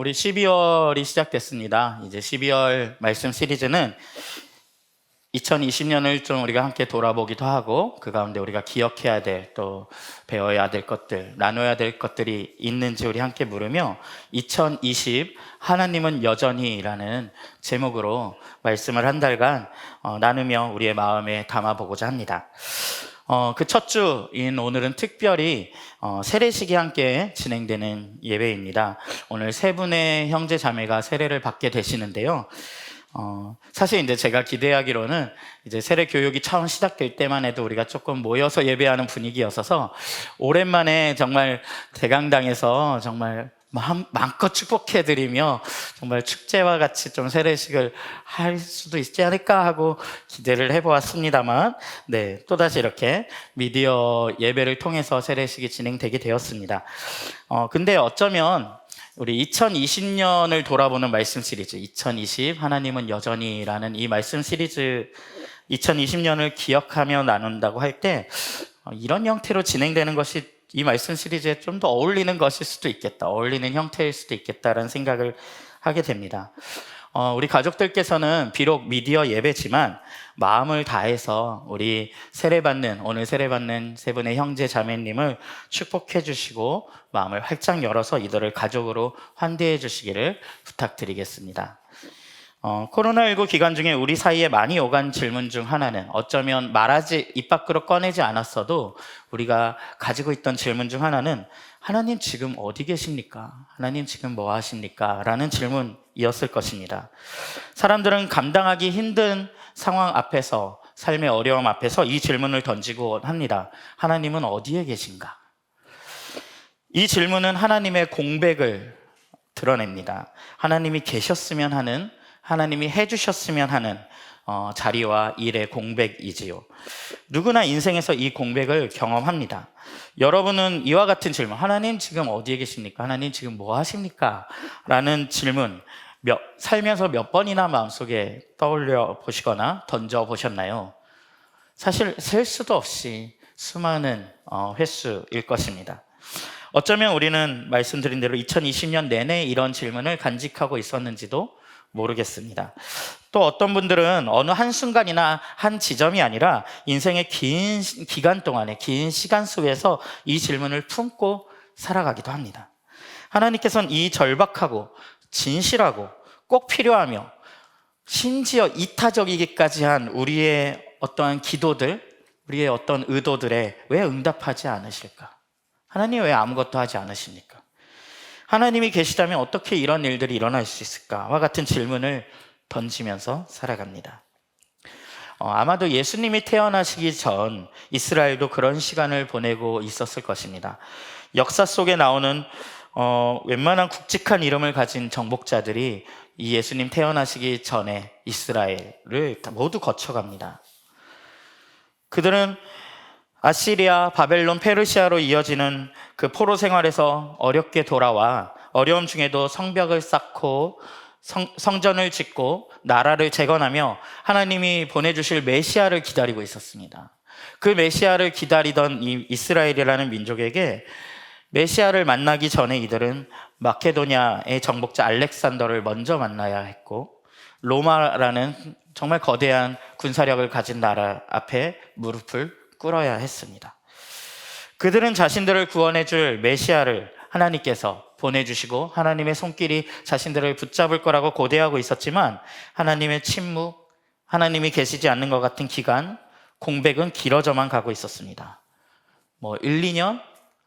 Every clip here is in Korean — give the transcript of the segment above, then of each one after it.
우리 12월이 시작됐습니다. 이제 12월 말씀 시리즈는 2020년을 좀 우리가 함께 돌아보기도 하고 그 가운데 우리가 기억해야 될 또 배워야 될 것들, 나눠야 될 것들이 있는지 우리 함께 물으며 2020 하나님은 여전히라는 제목으로 말씀을 한 달간 나누며 우리의 마음에 담아보고자 합니다. 그 첫 주인 오늘은 특별히 세례식이 함께 진행되는 예배입니다. 오늘 세 분의 형제 자매가 세례를 받게 되시는데요. 사실 이제 제가 기대하기로는 이제 세례 교육이 처음 시작될 때만 해도 우리가 조금 모여서 예배하는 분위기였어서 오랜만에 정말 대강당에서 정말 마음껏 축복해드리며 정말 축제와 같이 좀 세례식을 할 수도 있지 않을까 하고 기대를 해보았습니다만, 네, 또다시 이렇게 미디어 예배를 통해서 세례식이 진행되게 되었습니다. 근데 어쩌면 우리 2020년을 돌아보는 말씀 시리즈, 2020 하나님은 여전히라는 이 말씀 시리즈 2020년을 기억하며 나눈다고 할 때 이런 형태로 진행되는 것이 이 말씀 시리즈에 좀 더 어울리는 것일 수도 있겠다, 어울리는 형태일 수도 있겠다라는 생각을 하게 됩니다. 우리 가족들께서는 비록 미디어 예배지만 마음을 다해서 우리 오늘 세례받는 세 분의 형제 자매님을 축복해 주시고 마음을 활짝 열어서 이들을 가족으로 환대해 주시기를 부탁드리겠습니다. 코로나19 기간 중에 우리 사이에 많이 오간 질문 중 하나는 어쩌면 입 밖으로 꺼내지 않았어도 우리가 가지고 있던 질문 중 하나는 하나님 지금 어디 계십니까? 하나님 지금 뭐 하십니까? 라는 질문이었을 것입니다. 사람들은 감당하기 힘든 상황 앞에서, 삶의 어려움 앞에서 이 질문을 던지고 합니다. 하나님은 어디에 계신가? 이 질문은 하나님의 공백을 드러냅니다. 하나님이 계셨으면 하는, 하나님이 해주셨으면 하는 자리와 일의 공백이지요. 누구나 인생에서 이 공백을 경험합니다. 여러분은 이와 같은 질문, 하나님 지금 어디에 계십니까? 하나님 지금 뭐 하십니까? 라는 질문 살면서 몇 번이나 마음속에 떠올려 보시거나 던져 보셨나요? 사실 셀 수도 없이 수많은 횟수일 것입니다. 어쩌면 우리는 말씀드린 대로 2020년 내내 이런 질문을 간직하고 있었는지도 모르겠습니다. 또 어떤 분들은 어느 한순간이나 한 지점이 아니라 인생의 긴 기간 동안에, 긴 시간 속에서 이 질문을 품고 살아가기도 합니다. 하나님께서는 이 절박하고 진실하고 꼭 필요하며 심지어 이타적이기까지 한 우리의 어떠한 기도들, 우리의 어떤 의도들에 왜 응답하지 않으실까? 하나님 왜 아무것도 하지 않으십니까? 하나님이 계시다면 어떻게 이런 일들이 일어날 수 있을까와 같은 질문을 던지면서 살아갑니다. 아마도 예수님이 태어나시기 전 이스라엘도 그런 시간을 보내고 있었을 것입니다. 역사 속에 나오는 웬만한 굵직한 이름을 가진 정복자들이 이 예수님 태어나시기 전에 이스라엘을 모두 거쳐갑니다. 그들은 아시리아, 바벨론, 페르시아로 이어지는 그 포로 생활에서 어렵게 돌아와 어려움 중에도 성벽을 쌓고 성전을 짓고 나라를 재건하며 하나님이 보내주실 메시아를 기다리고 있었습니다. 그 메시아를 기다리던 이 이스라엘이라는 민족에게 메시아를 만나기 전에 이들은 마케도니아의 정복자 알렉산더를 먼저 만나야 했고 로마라는 정말 거대한 군사력을 가진 나라 앞에 무릎을 꿇어야 했습니다. 그들은 자신들을 구원해 줄 메시아를 하나님께서 보내주시고 하나님의 손길이 자신들을 붙잡을 거라고 고대하고 있었지만 하나님의 침묵, 하나님이 계시지 않는 것 같은 기간, 공백은 길어져만 가고 있었습니다. 1, 2년?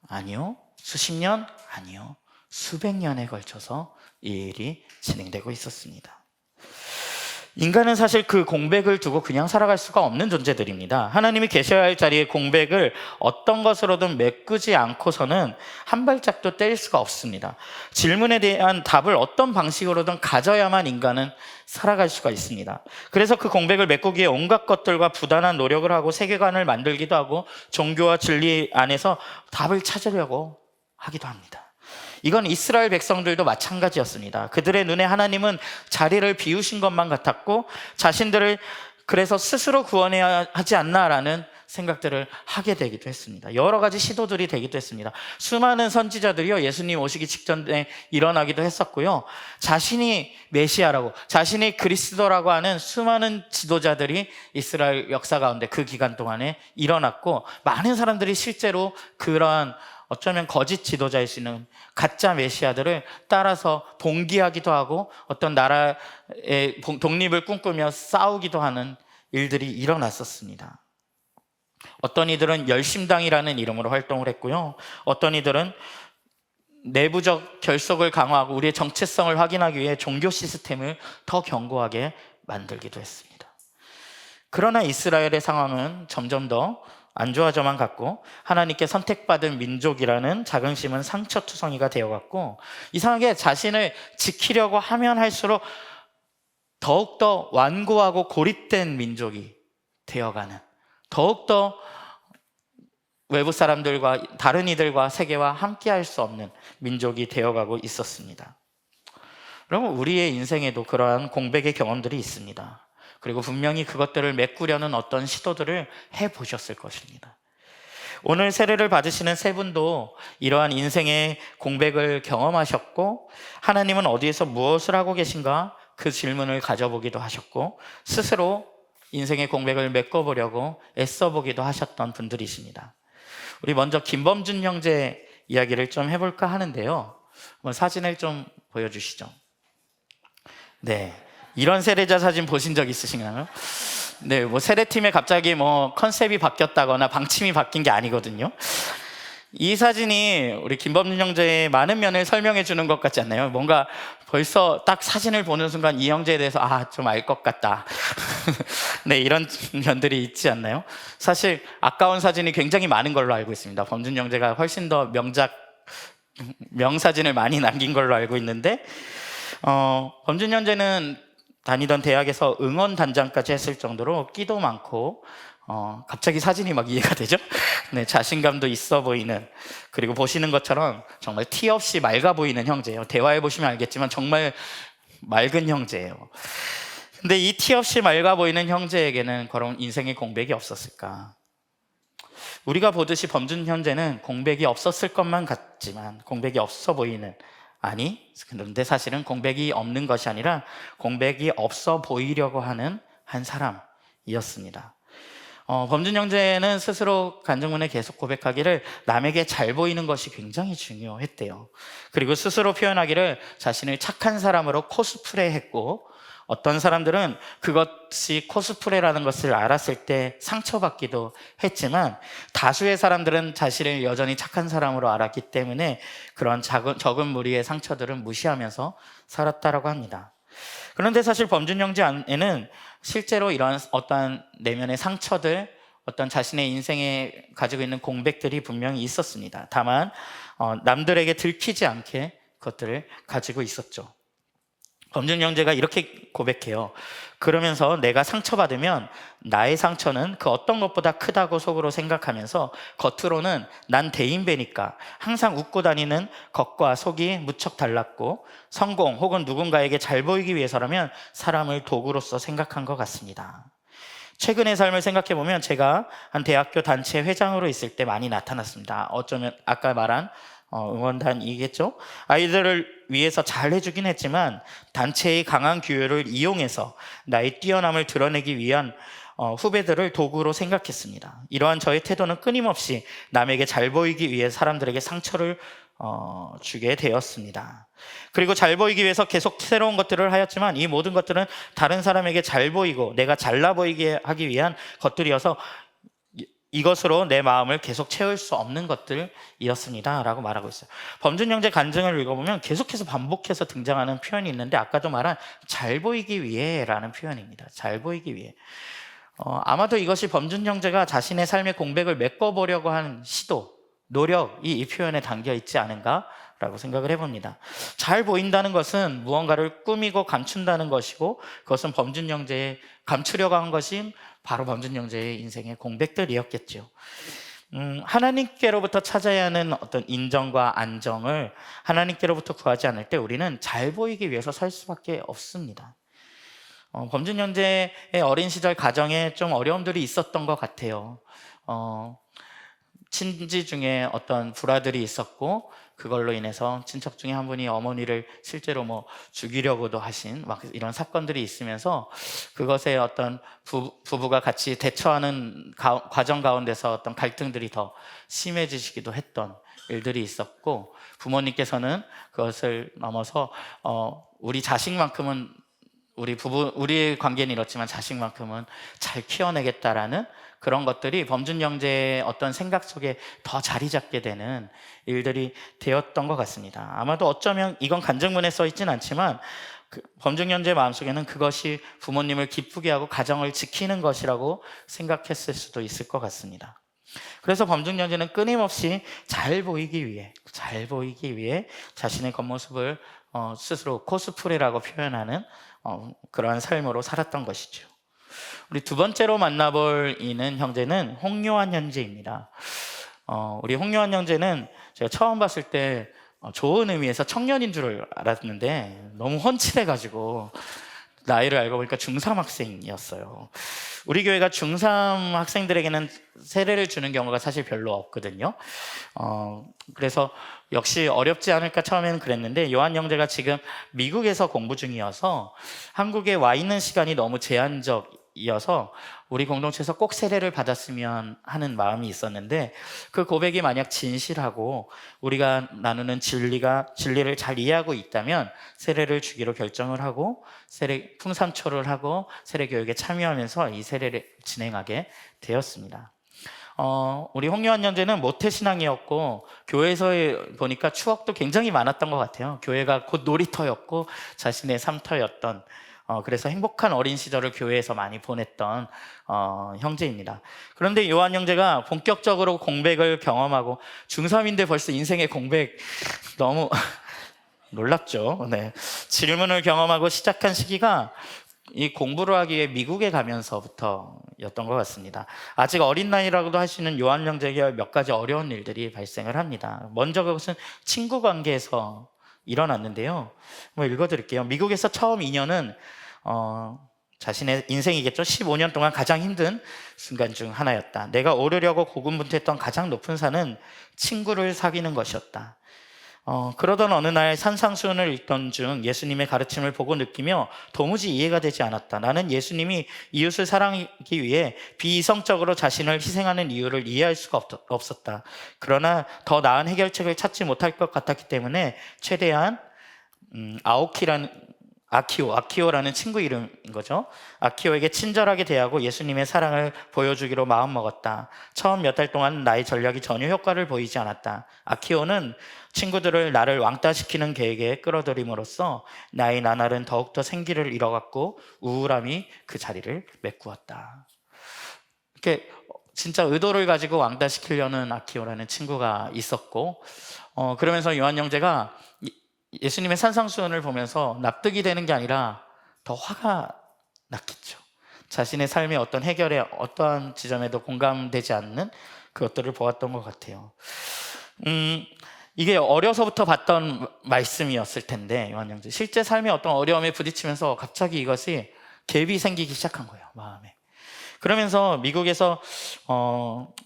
아니요. 수십 년? 아니요. 수백 년에 걸쳐서 이 일이 진행되고 있었습니다. 인간은 사실 그 공백을 두고 그냥 살아갈 수가 없는 존재들입니다. 하나님이 계셔야 할 자리에 공백을 어떤 것으로든 메꾸지 않고서는 한 발짝도 뗄 수가 없습니다. 질문에 대한 답을 어떤 방식으로든 가져야만 인간은 살아갈 수가 있습니다. 그래서 그 공백을 메꾸기 위해 온갖 것들과 부단한 노력을 하고 세계관을 만들기도 하고 종교와 진리 안에서 답을 찾으려고 하기도 합니다. 이건 이스라엘 백성들도 마찬가지였습니다. 그들의 눈에 하나님은 자리를 비우신 것만 같았고 자신들을 그래서 스스로 구원해야 하지 않나라는 생각들을 하게 되기도 했습니다. 여러 가지 시도들이 되기도 했습니다. 수많은 선지자들이요, 예수님 오시기 직전에 일어나기도 했었고요. 자신이 메시아라고, 자신이 그리스도라고 하는 수많은 지도자들이 이스라엘 역사 가운데 그 기간 동안에 일어났고, 많은 사람들이 실제로 그러한 어쩌면 거짓 지도자일 수 있는 가짜 메시아들을 따라서 동기하기도 하고 어떤 나라의 독립을 꿈꾸며 싸우기도 하는 일들이 일어났었습니다. 어떤 이들은 열심당이라는 이름으로 활동을 했고요. 어떤 이들은 내부적 결속을 강화하고 우리의 정체성을 확인하기 위해 종교 시스템을 더 견고하게 만들기도 했습니다. 그러나 이스라엘의 상황은 점점 더 안 좋아져만 갔고, 하나님께 선택받은 민족이라는 자긍심은 상처투성이가 되어갔고, 이상하게 자신을 지키려고 하면 할수록 더욱더 완고하고 고립된 민족이 되어가는, 더욱더 외부 사람들과 다른 이들과 세계와 함께할 수 없는 민족이 되어가고 있었습니다. 여러분, 우리의 인생에도 그러한 공백의 경험들이 있습니다. 그리고 분명히 그것들을 메꾸려는 어떤 시도들을 해보셨을 것입니다. 오늘 세례를 받으시는 세 분도 이러한 인생의 공백을 경험하셨고, 하나님은 어디에서 무엇을 하고 계신가 그 질문을 가져보기도 하셨고, 스스로 인생의 공백을 메꿔보려고 애써보기도 하셨던 분들이십니다. 우리 먼저 김범준 형제 이야기를 좀 해볼까 하는데요. 한번 사진을 좀 보여주시죠. 네, 이런 세례자 사진 보신 적 있으신가요? 네, 뭐 세례팀에 갑자기 뭐 컨셉이 바뀌었다거나 방침이 바뀐 게 아니거든요. 이 사진이 우리 김범준 형제의 많은 면을 설명해 주는 것 같지 않나요? 뭔가 벌써 딱 사진을 보는 순간 이 형제에 대해서 좀 알 것 같다. 네, 이런 면들이 있지 않나요? 사실 아까운 사진이 굉장히 많은 걸로 알고 있습니다. 범준 형제가 훨씬 더 명사진을 많이 남긴 걸로 알고 있는데, 범준 형제는 다니던 대학에서 응원단장까지 했을 정도로 끼도 많고, 갑자기 사진이 막 이해가 되죠? 네, 자신감도 있어 보이는, 그리고 보시는 것처럼 정말 티 없이 맑아 보이는 형제예요. 대화해 보시면 알겠지만 정말 맑은 형제예요. 근데 이 티 없이 맑아 보이는 형제에게는 그런 인생의 공백이 없었을까? 우리가 보듯이 범준 형제는 공백이 없었을 것만 같지만 공백이 없어 보이는, 그런데 사실은 공백이 없는 것이 아니라 공백이 없어 보이려고 하는 한 사람이었습니다. 범준 형제는 스스로 간증문에 계속 고백하기를 남에게 잘 보이는 것이 굉장히 중요했대요. 그리고 스스로 표현하기를 자신을 착한 사람으로 코스프레했고, 어떤 사람들은 그것이 코스프레라는 것을 알았을 때 상처받기도 했지만, 다수의 사람들은 자신을 여전히 착한 사람으로 알았기 때문에 그런 적은 무리의 상처들은 무시하면서 살았다라고 합니다. 그런데 사실 범준 형제 안에는 실제로 이런 어떠한 내면의 상처들, 어떤 자신의 인생에 가지고 있는 공백들이 분명히 있었습니다. 다만 남들에게 들키지 않게 그것들을 가지고 있었죠. 범준 형제가 이렇게 고백해요. 그러면서 내가 상처받으면 나의 상처는 그 어떤 것보다 크다고 속으로 생각하면서 겉으로는 난 대인배니까 항상 웃고 다니는 겉과 속이 무척 달랐고, 성공 혹은 누군가에게 잘 보이기 위해서라면 사람을 도구로서 생각한 것 같습니다. 최근의 삶을 생각해 보면 제가 한 대학교 단체 회장으로 있을 때 많이 나타났습니다. 어쩌면 아까 말한 응원단이겠죠. 아이들을 위해서 잘 해주긴 했지만 단체의 강한 규율을 이용해서 나의 뛰어남을 드러내기 위한 후배들을 도구로 생각했습니다. 이러한 저의 태도는 끊임없이 남에게 잘 보이기 위해 사람들에게 상처를 주게 되었습니다. 그리고 잘 보이기 위해서 계속 새로운 것들을 하였지만 이 모든 것들은 다른 사람에게 잘 보이고 내가 잘나 보이게 하기 위한 것들이어서 이것으로 내 마음을 계속 채울 수 없는 것들이었습니다 라고 말하고 있어요. 범준 형제 간증을 읽어보면 계속해서 반복해서 등장하는 표현이 있는데, 아까도 말한 잘 보이기 위해 라는 표현입니다. 잘 보이기 위해. 아마도 이것이 범준 형제가 자신의 삶의 공백을 메꿔보려고 하는 시도, 노력이 이 표현에 담겨 있지 않은가 라고 생각을 해봅니다. 잘 보인다는 것은 무언가를 꾸미고 감춘다는 것이고, 그것은 범준 형제의 감추려고 한 것이 바로 범준 형제의 인생의 공백들이었겠죠. 하나님께로부터 찾아야 하는 어떤 인정과 안정을 하나님께로부터 구하지 않을 때 우리는 잘 보이기 위해서 살 수밖에 없습니다. 범준 형제의 어린 시절 가정에 좀 어려움들이 있었던 것 같아요. 친지 중에 어떤 불화들이 있었고 그걸로 인해서 친척 중에 한 분이 어머니를 실제로 뭐 죽이려고도 하신 막 이런 사건들이 있으면서 그것에 어떤 부부가 같이 대처하는 과정 가운데서 어떤 갈등들이 더 심해지시기도 했던 일들이 있었고, 부모님께서는 그것을 넘어서 우리 자식만큼은 우리의 관계는 이렇지만 자식만큼은 잘 키워내겠다라는 그런 것들이 범준 형제의 어떤 생각 속에 더 자리 잡게 되는 일들이 되었던 것 같습니다. 아마도 어쩌면 이건 간증문에 써 있진 않지만 범준 형제의 마음속에는 그것이 부모님을 기쁘게 하고 가정을 지키는 것이라고 생각했을 수도 있을 것 같습니다. 그래서 범준 형제는 끊임없이 잘 보이기 위해 자신의 겉모습을 스스로 코스프레라고 표현하는 그러한 삶으로 살았던 것이죠. 우리 두 번째로 만나볼 이는 형제는 홍요한 형제입니다. 우리 홍요한 형제는 제가 처음 봤을 때 좋은 의미에서 청년인 줄 알았는데 너무 훤칠해가지고 나이를 알고 보니까 중3 학생이었어요. 우리 교회가 중3 학생들에게는 세례를 주는 경우가 사실 별로 없거든요. 그래서 역시 어렵지 않을까 처음에는 그랬는데, 요한 형제가 지금 미국에서 공부 중이어서 한국에 와 있는 시간이 너무 제한적이어서 우리 공동체에서 꼭 세례를 받았으면 하는 마음이 있었는데, 그 고백이 만약 진실하고 우리가 나누는 진리를 잘 이해하고 있다면 세례를 주기로 결정을 하고 세례 풍삼초를 하고 세례 교육에 참여하면서 이 세례를 진행하게 되었습니다. 우리 홍요한 형제는 모태신앙이었고 교회에서 보니까 추억도 굉장히 많았던 것 같아요. 교회가 곧 놀이터였고 자신의 삶터였던, 그래서 행복한 어린 시절을 교회에서 많이 보냈던 형제입니다. 그런데 요한 형제가 본격적으로 공백을 경험하고, 중3인데 벌써 인생의 공백, 너무 놀랍죠. 네. 질문을 경험하고 시작한 시기가 이 공부를 하기 위해 미국에 가면서부터였던 것 같습니다. 아직 어린 나이라고도 하시는 요한 형제에게 몇 가지 어려운 일들이 발생을 합니다. 먼저 그것은 친구 관계에서 일어났는데요. 한번 읽어드릴게요. 미국에서 처음 2년은 자신의 인생이겠죠. 15년 동안 가장 힘든 순간 중 하나였다. 내가 오르려고 고군분투했던 가장 높은 산은 친구를 사귀는 것이었다. 그러던 어느 날 산상수훈을 읽던 중 예수님의 가르침을 보고 느끼며 도무지 이해가 되지 않았다. 나는 예수님이 이웃을 사랑하기 위해 비이성적으로 자신을 희생하는 이유를 이해할 수가 없었다. 그러나 더 나은 해결책을 찾지 못할 것 같았기 때문에 최대한 아키오라는 친구 이름인 거죠. 아키오에게 친절하게 대하고 예수님의 사랑을 보여주기로 마음먹었다. 처음 몇 달 동안 나의 전략이 전혀 효과를 보이지 않았다. 아키오는 친구들을 나를 왕따시키는 계획에 끌어들임으로써 나의 나날은 더욱더 생기를 잃어갔고 우울함이 그 자리를 메꾸었다. 이렇게 진짜 의도를 가지고 왕따시키려는 아키오라는 친구가 있었고, 그러면서 요한 형제가 예수님의 산상수훈을 보면서 납득이 되는 게 아니라 더 화가 났겠죠. 자신의 삶의 어떤 해결에 어떠한 지점에도 공감되지 않는 그것들을 보았던 것 같아요. 이게 어려서부터 봤던 말씀이었을 텐데, 요한 형제 실제 삶의 어떤 어려움에 부딪히면서 갑자기 이것이 갭이 생기기 시작한 거예요, 마음에. 그러면서 미국에서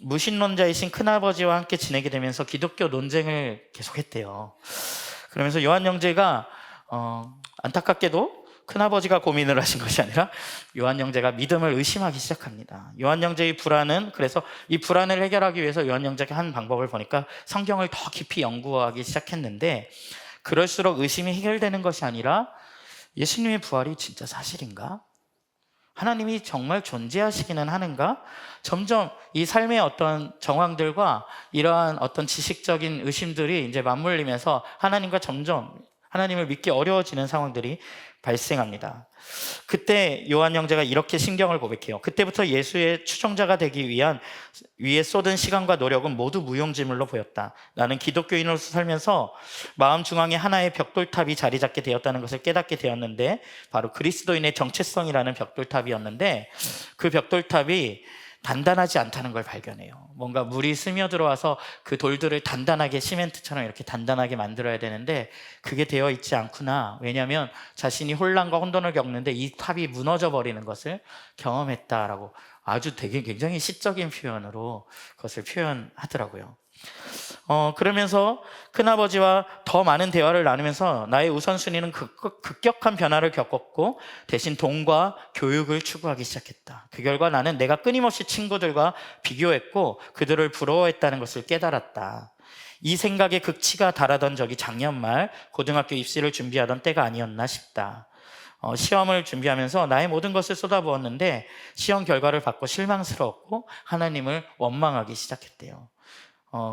무신론자이신 큰아버지와 함께 지내게 되면서 기독교 논쟁을 계속했대요. 그러면서 요한 형제가 안타깝게도 큰아버지가 고민을 하신 것이 아니라 요한 형제가 믿음을 의심하기 시작합니다. 요한 형제의 불안은, 그래서 이 불안을 해결하기 위해서 요한 형제가 한 방법을 보니까 성경을 더 깊이 연구하기 시작했는데, 그럴수록 의심이 해결되는 것이 아니라 예수님의 부활이 진짜 사실인가? 하나님이 정말 존재하시기는 하는가? 점점 이 삶의 어떤 정황들과 이러한 어떤 지식적인 의심들이 이제 맞물리면서 하나님과 점점 하나님을 믿기 어려워지는 상황들이 발생합니다. 그때 요한 형제가 이렇게 심경을 고백해요. 그때부터 예수의 추종자가 되기 위해 쏟은 시간과 노력은 모두 무용지물로 보였다. 나는 기독교인으로서 살면서 마음 중앙에 하나의 벽돌탑이 자리 잡게 되었다는 것을 깨닫게 되었는데, 바로 그리스도인의 정체성이라는 벽돌탑이었는데, 그 벽돌탑이 단단하지 않다는 걸 발견해요. 뭔가 물이 스며들어와서 그 돌들을 단단하게, 시멘트처럼 이렇게 단단하게 만들어야 되는데 그게 되어 있지 않구나. 왜냐하면 자신이 혼란과 혼돈을 겪는데 이 탑이 무너져 버리는 것을 경험했다라고 아주 되게 굉장히 시적인 표현으로 그것을 표현하더라고요. 그러면서 큰아버지와 더 많은 대화를 나누면서 나의 우선순위는 급격한 변화를 겪었고 대신 돈과 교육을 추구하기 시작했다. 그 결과 나는 내가 끊임없이 친구들과 비교했고 그들을 부러워했다는 것을 깨달았다. 이 생각에 극치가 달하던 적이 작년 말 고등학교 입시를 준비하던 때가 아니었나 싶다. 시험을 준비하면서 나의 모든 것을 쏟아부었는데 시험 결과를 받고 실망스러웠고 하나님을 원망하기 시작했대요.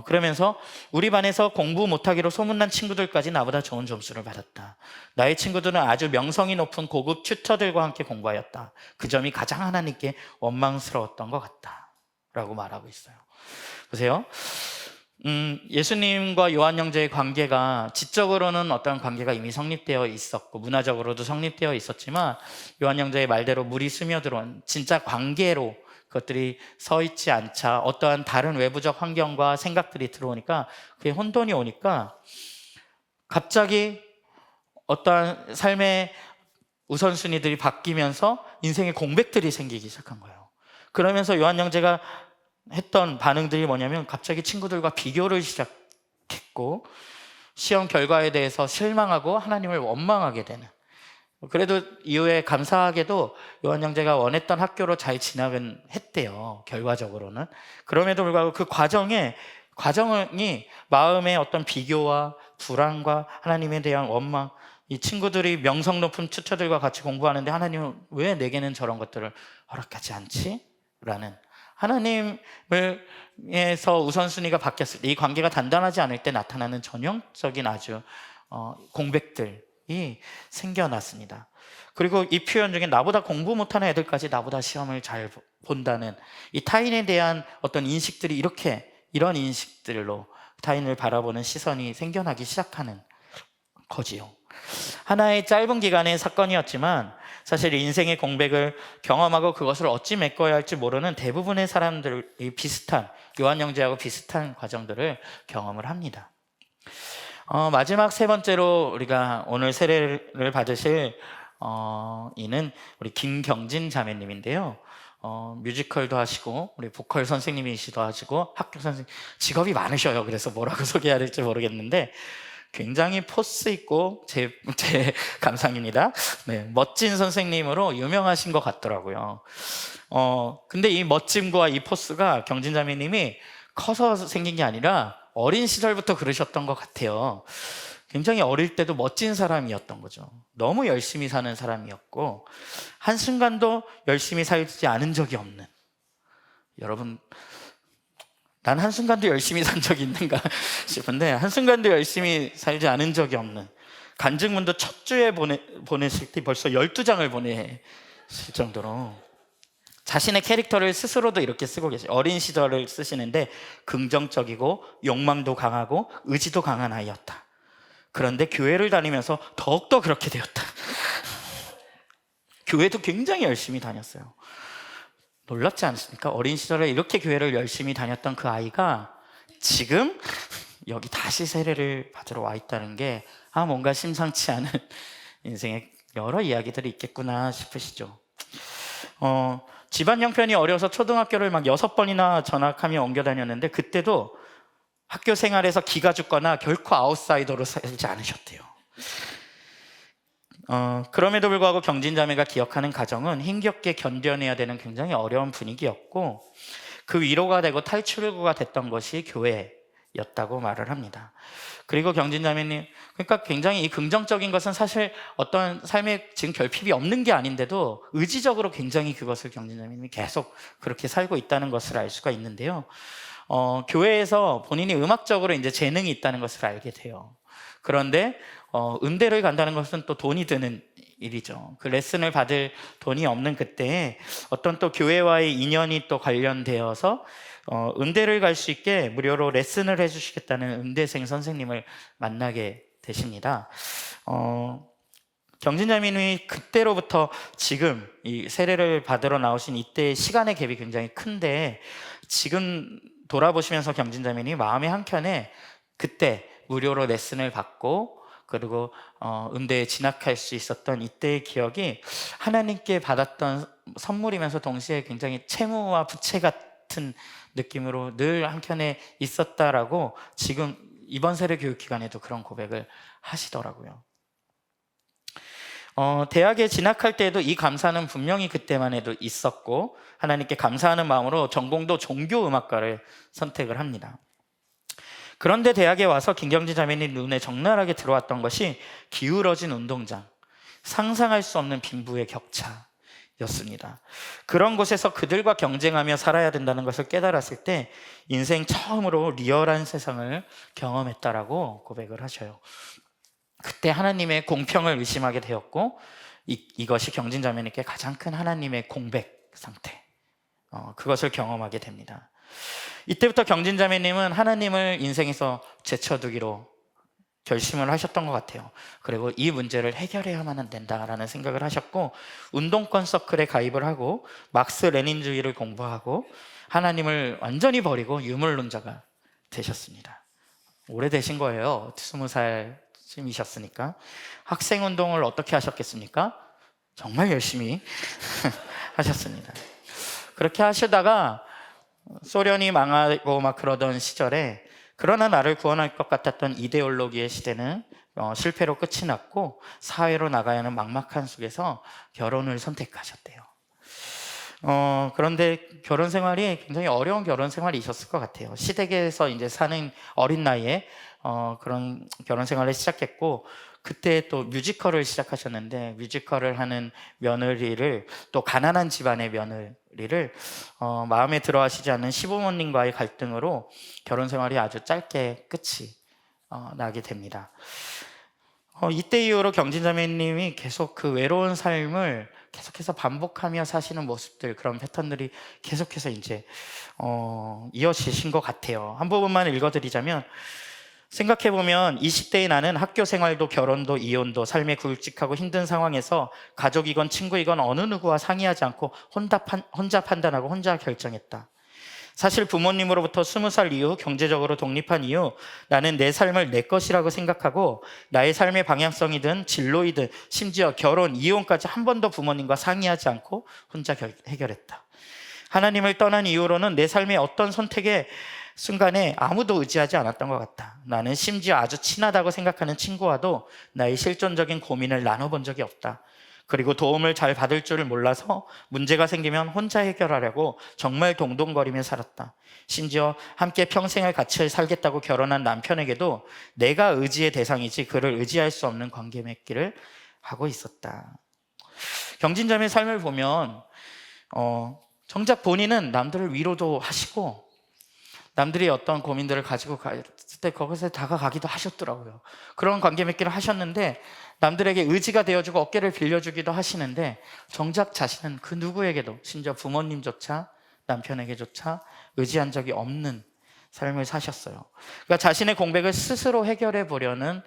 그러면서 우리 반에서 공부 못하기로 소문난 친구들까지 나보다 좋은 점수를 받았다. 나의 친구들은 아주 명성이 높은 고급 튜터들과 함께 공부하였다. 그 점이 가장 하나님께 원망스러웠던 것 같다 라고 말하고 있어요. 보세요. 예수님과 요한 형제의 관계가 지적으로는 어떤 관계가 이미 성립되어 있었고 문화적으로도 성립되어 있었지만 요한 형제의 말대로 물이 스며들어온 진짜 관계로 그것들이 서 있지 않자 어떠한 다른 외부적 환경과 생각들이 들어오니까 그게 혼돈이 오니까 갑자기 어떠한 삶의 우선순위들이 바뀌면서 인생의 공백들이 생기기 시작한 거예요. 그러면서 요한 형제가 했던 반응들이 뭐냐면 갑자기 친구들과 비교를 시작했고 시험 결과에 대해서 실망하고 하나님을 원망하게 되는, 그래도 이후에 감사하게도 요한 형제가 원했던 학교로 잘 진학은 했대요, 결과적으로는. 그럼에도 불구하고 그 과정이 마음의 어떤 비교와 불안과 하나님에 대한 원망, 이 친구들이 명성 높은 튜터들과 같이 공부하는데 하나님은 왜 내게는 저런 것들을 허락하지 않지? 라는 하나님에서 우선순위가 바뀌었을 때, 이 관계가 단단하지 않을 때 나타나는 전형적인 아주 공백들이 생겨났습니다. 그리고 이 표현 중에 나보다 공부 못하는 애들까지 나보다 시험을 잘 본다는 이 타인에 대한 어떤 인식들이 이런 인식들로 타인을 바라보는 시선이 생겨나기 시작하는 거지요. 하나의 짧은 기간의 사건이었지만 사실 인생의 공백을 경험하고 그것을 어찌 메꿔야 할지 모르는 대부분의 사람들이 요한 형제하고 비슷한 과정들을 경험을 합니다. 마지막 세 번째로 우리가 오늘 세례를 받으실 이는 우리 김경진 자매님인데요. 뮤지컬도 하시고 우리 보컬 선생님이시도 하시고 학교 선생님, 직업이 많으셔요. 그래서 뭐라고 소개해야 될지 모르겠는데 굉장히 포스 있고 제 감상입니다. 네, 멋진 선생님으로 유명하신 것 같더라고요. 근데 이 멋짐과 이 포스가 경진 자매님이 커서 생긴 게 아니라 어린 시절부터 그러셨던 것 같아요. 굉장히 어릴 때도 멋진 사람이었던 거죠. 너무 열심히 사는 사람이었고 한순간도 열심히 살지 않은 적이 없는, 여러분 난 한순간도 열심히 산 적이 있는가 싶은데 한순간도 열심히 살지 않은 적이 없는, 간증문도 첫 주에 보내실 때 벌써 12장을 보내실 정도로 자신의 캐릭터를 스스로도 이렇게 쓰고 계세요. 어린 시절을 쓰시는데 긍정적이고 욕망도 강하고 의지도 강한 아이였다. 그런데 교회를 다니면서 더욱더 그렇게 되었다. 교회도 굉장히 열심히 다녔어요. 놀랍지 않습니까? 어린 시절에 이렇게 교회를 열심히 다녔던 그 아이가 지금 여기 다시 세례를 받으러 와 있다는 게 뭔가 심상치 않은 인생의 여러 이야기들이 있겠구나 싶으시죠. 집안 형편이 어려서 초등학교를 막 6번이나 전학하며 옮겨 다녔는데 그때도 학교 생활에서 기가 죽거나 결코 아웃사이더로 살지 않으셨대요. 그럼에도 불구하고 경진자매가 기억하는 가정은 힘겹게 견뎌내야 되는 굉장히 어려운 분위기였고 그 위로가 되고 탈출구가 됐던 것이 교회였다고 말을 합니다. 그리고 경진자매님, 그러니까 굉장히 이 긍정적인 것은 사실 어떤 삶에 지금 결핍이 없는 게 아닌데도 의지적으로 굉장히 그것을 경진자매님이 계속 그렇게 살고 있다는 것을 알 수가 있는데요. 교회에서 본인이 음악적으로 이제 재능이 있다는 것을 알게 돼요. 그런데 음대를 간다는 것은 또 돈이 드는 일이죠. 그 레슨을 받을 돈이 없는 그때에 어떤 또 교회와의 인연이 또 관련되어서 음대를 갈 수 있게 무료로 레슨을 해주시겠다는 음대생 선생님을 만나게 되십니다. 경진자매님이 그때로부터 지금 이 세례를 받으러 나오신 이때의 시간의 갭이 굉장히 큰데 지금 돌아보시면서 경진자매님이 마음의 한켠에 그때 무료로 레슨을 받고 그리고 음대에 진학할 수 있었던 이때의 기억이 하나님께 받았던 선물이면서 동시에 굉장히 채무와 부채 같은 느낌으로 늘 한켠에 있었다라고 지금 이번 세례 교육 기간에도 그런 고백을 하시더라고요. 대학에 진학할 때에도 이 감사는 분명히 그때만 해도 있었고, 하나님께 감사하는 마음으로 전공도 종교음악과를 선택을 합니다. 그런데 대학에 와서 김경진 자매님 눈에 적나라하게 들어왔던 것이 기울어진 운동장, 상상할 수 없는 빈부의 격차였습니다. 그런 곳에서 그들과 경쟁하며 살아야 된다는 것을 깨달았을 때 인생 처음으로 리얼한 세상을 경험했다라고 고백을 하셔요. 그때 하나님의 공평을 의심하게 되었고, 이것이 경진 자매님께 가장 큰 하나님의 공백 상태, 그것을 경험하게 됩니다. 이때부터 경진 자매님은 하나님을 인생에서 제쳐두기로 결심을 하셨던 것 같아요. 그리고 이 문제를 해결해야만 된다라는 생각을 하셨고, 운동권 서클에 가입을 하고 막스 레닌주의를 공부하고 하나님을 완전히 버리고 유물론자가 되셨습니다. 오래되신 거예요. 20살쯤이셨으니까. 학생운동을 어떻게 하셨겠습니까? 정말 열심히 하셨습니다. 그렇게 하시다가 소련이 망하고 막 그러던 시절에, 그러나 나를 구원할 것 같았던 이데올로기의 시대는 실패로 끝이 났고 사회로 나가야 하는 막막한 속에서 결혼을 선택하셨대요. 그런데 결혼 생활이 굉장히 어려운 결혼 생활이 있었을 것 같아요. 시댁에서 이제 사는 어린 나이에 그런 결혼 생활을 시작했고, 그때 또 뮤지컬을 시작하셨는데, 뮤지컬을 하는 며느리를, 또 가난한 집안의 며느리를 마음에 들어 하시지 않는 시부모님과의 갈등으로 결혼 생활이 아주 짧게 끝이 나게 됩니다. 이때 이후로 경진자매님이 계속 그 외로운 삶을 계속해서 반복하며 사시는 모습들, 그런 패턴들이 계속해서 이제 이어지신 것 같아요. 한 부분만 읽어드리자면, 생각해보면 20대의 나는 학교 생활도 결혼도 이혼도 삶에 굵직하고 힘든 상황에서 가족이건 친구이건 어느 누구와 상의하지 않고 혼자 판단하고 혼자 결정했다. 사실 부모님으로부터 20살 이후 경제적으로 독립한 이후 나는 내 삶을 내 것이라고 생각하고 나의 삶의 방향성이든 진로이든 심지어 결혼, 이혼까지 한 번도 부모님과 상의하지 않고 혼자 해결했다. 하나님을 떠난 이후로는 내 삶의 어떤 선택에 순간에 아무도 의지하지 않았던 것 같다. 나는 심지어 아주 친하다고 생각하는 친구와도 나의 실존적인 고민을 나눠본 적이 없다. 그리고 도움을 잘 받을 줄을 몰라서 문제가 생기면 혼자 해결하려고 정말 동동거리며 살았다. 심지어 함께 평생을 같이 살겠다고 결혼한 남편에게도 내가 의지의 대상이지 그를 의지할 수 없는 관계 맺기를 하고 있었다. 경진자매의 삶을 보면 정작 본인은 남들을 위로도 하시고 남들이 어떤 고민들을 가지고 갔을 때 거기서 다가가기도 하셨더라고요. 그런 관계 맺기를 하셨는데 남들에게 의지가 되어주고 어깨를 빌려주기도 하시는데 정작 자신은 그 누구에게도, 심지어 부모님조차 남편에게조차 의지한 적이 없는 삶을 사셨어요. 그러니까 자신의 공백을 스스로 해결해 보려는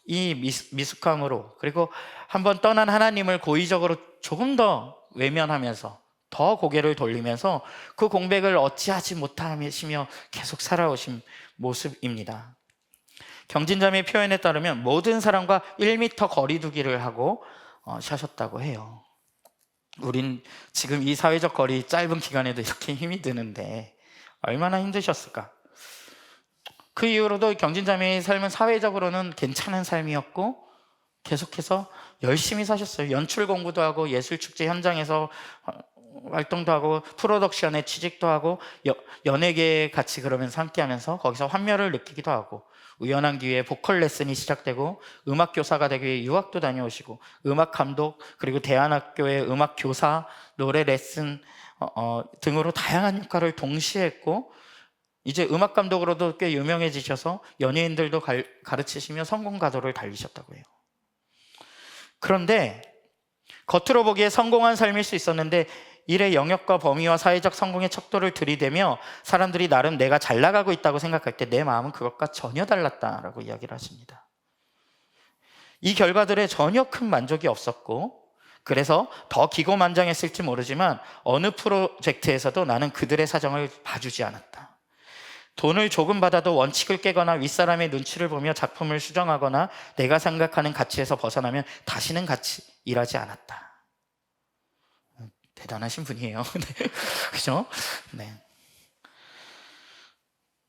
이 미숙함으로, 그리고 한번 떠난 하나님을 고의적으로 조금 더 외면하면서 더 고개를 돌리면서 그 공백을 어찌하지 못하시며 계속 살아오신 모습입니다. 경진자매의 표현에 따르면 모든 사람과 1m 거리두기를 하고 사셨다고 해요. 우린 지금 이 사회적 거리 짧은 기간에도 이렇게 힘이 드는데 얼마나 힘드셨을까? 그 이후로도 경진자매의 삶은 사회적으로는 괜찮은 삶이었고 계속해서 열심히 사셨어요. 연출 공부도 하고 예술축제 현장에서 활동도 하고 프로덕션에 취직도 하고 연예계에 같이 그러면서 함께하면서 거기서 환멸을 느끼기도 하고, 우연한 기회에 보컬 레슨이 시작되고 음악 교사가 되기 위해 유학도 다녀오시고 음악 감독, 그리고 대안학교의 음악 교사, 노래 레슨 등으로 다양한 역할을 동시에 했고, 이제 음악 감독으로도 꽤 유명해지셔서 연예인들도 가르치시며 성공 가도를 달리셨다고 해요. 그런데 겉으로 보기에 성공한 삶일 수 있었는데 일의 영역과 범위와 사회적 성공의 척도를 들이대며 사람들이 나름 내가 잘 나가고 있다고 생각할 때 내 마음은 그것과 전혀 달랐다라고 이야기를 하십니다. 이 결과들에 전혀 큰 만족이 없었고, 그래서 더 기고만장했을지 모르지만 어느 프로젝트에서도 나는 그들의 사정을 봐주지 않았다. 돈을 조금 받아도 원칙을 깨거나 윗사람의 눈치를 보며 작품을 수정하거나 내가 생각하는 가치에서 벗어나면 다시는 같이 일하지 않았다. 대단하신 분이에요. 네. 그죠? 네.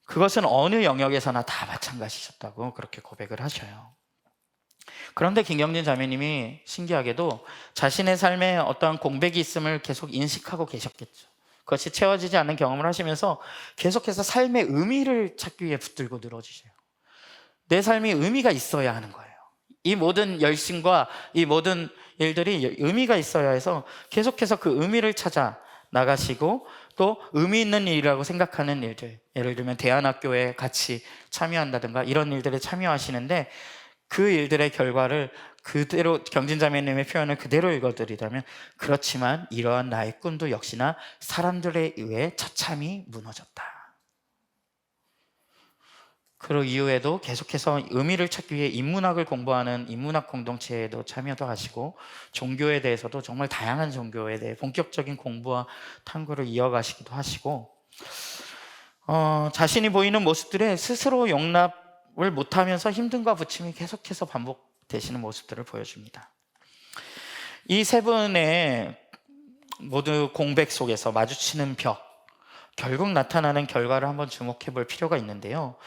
그것은 어느 영역에서나 다 마찬가지셨다고 그렇게 고백을 하셔요. 그런데 김경진 자매님이 신기하게도 자신의 삶에 어떠한 공백이 있음을 계속 인식하고 계셨겠죠. 그것이 채워지지 않는 경험을 하시면서 계속해서 삶의 의미를 찾기 위해 붙들고 늘어지세요. 내 삶이 의미가 있어야 하는 거예요. 이 모든 열심과 이 모든 일들이 의미가 있어야 해서 계속해서 그 의미를 찾아 나가시고, 또 의미 있는 일이라고 생각하는 일들, 예를 들면 대안학교에 같이 참여한다든가 이런 일들에 참여하시는데, 그 일들의 결과를 그대로 경진자매님의 표현을 그대로 읽어드리자면, 그렇지만 이러한 나의 꿈도 역시나 사람들에 의해 처참히 무너졌다. 그 이후에도 계속해서 의미를 찾기 위해 인문학을 공부하는 인문학 공동체에도 참여도 하시고, 종교에 대해서도 정말 다양한 종교에 대해 본격적인 공부와 탐구를 이어가시기도 하시고, 자신이 보이는 모습들에 스스로 용납을 못하면서 힘듦과 부침이 계속해서 반복되시는 모습들을 보여줍니다. 이 세 분의 모두 공백 속에서 마주치는 벽, 결국 나타나는 결과를 한번 주목해 볼 필요가 있는데요.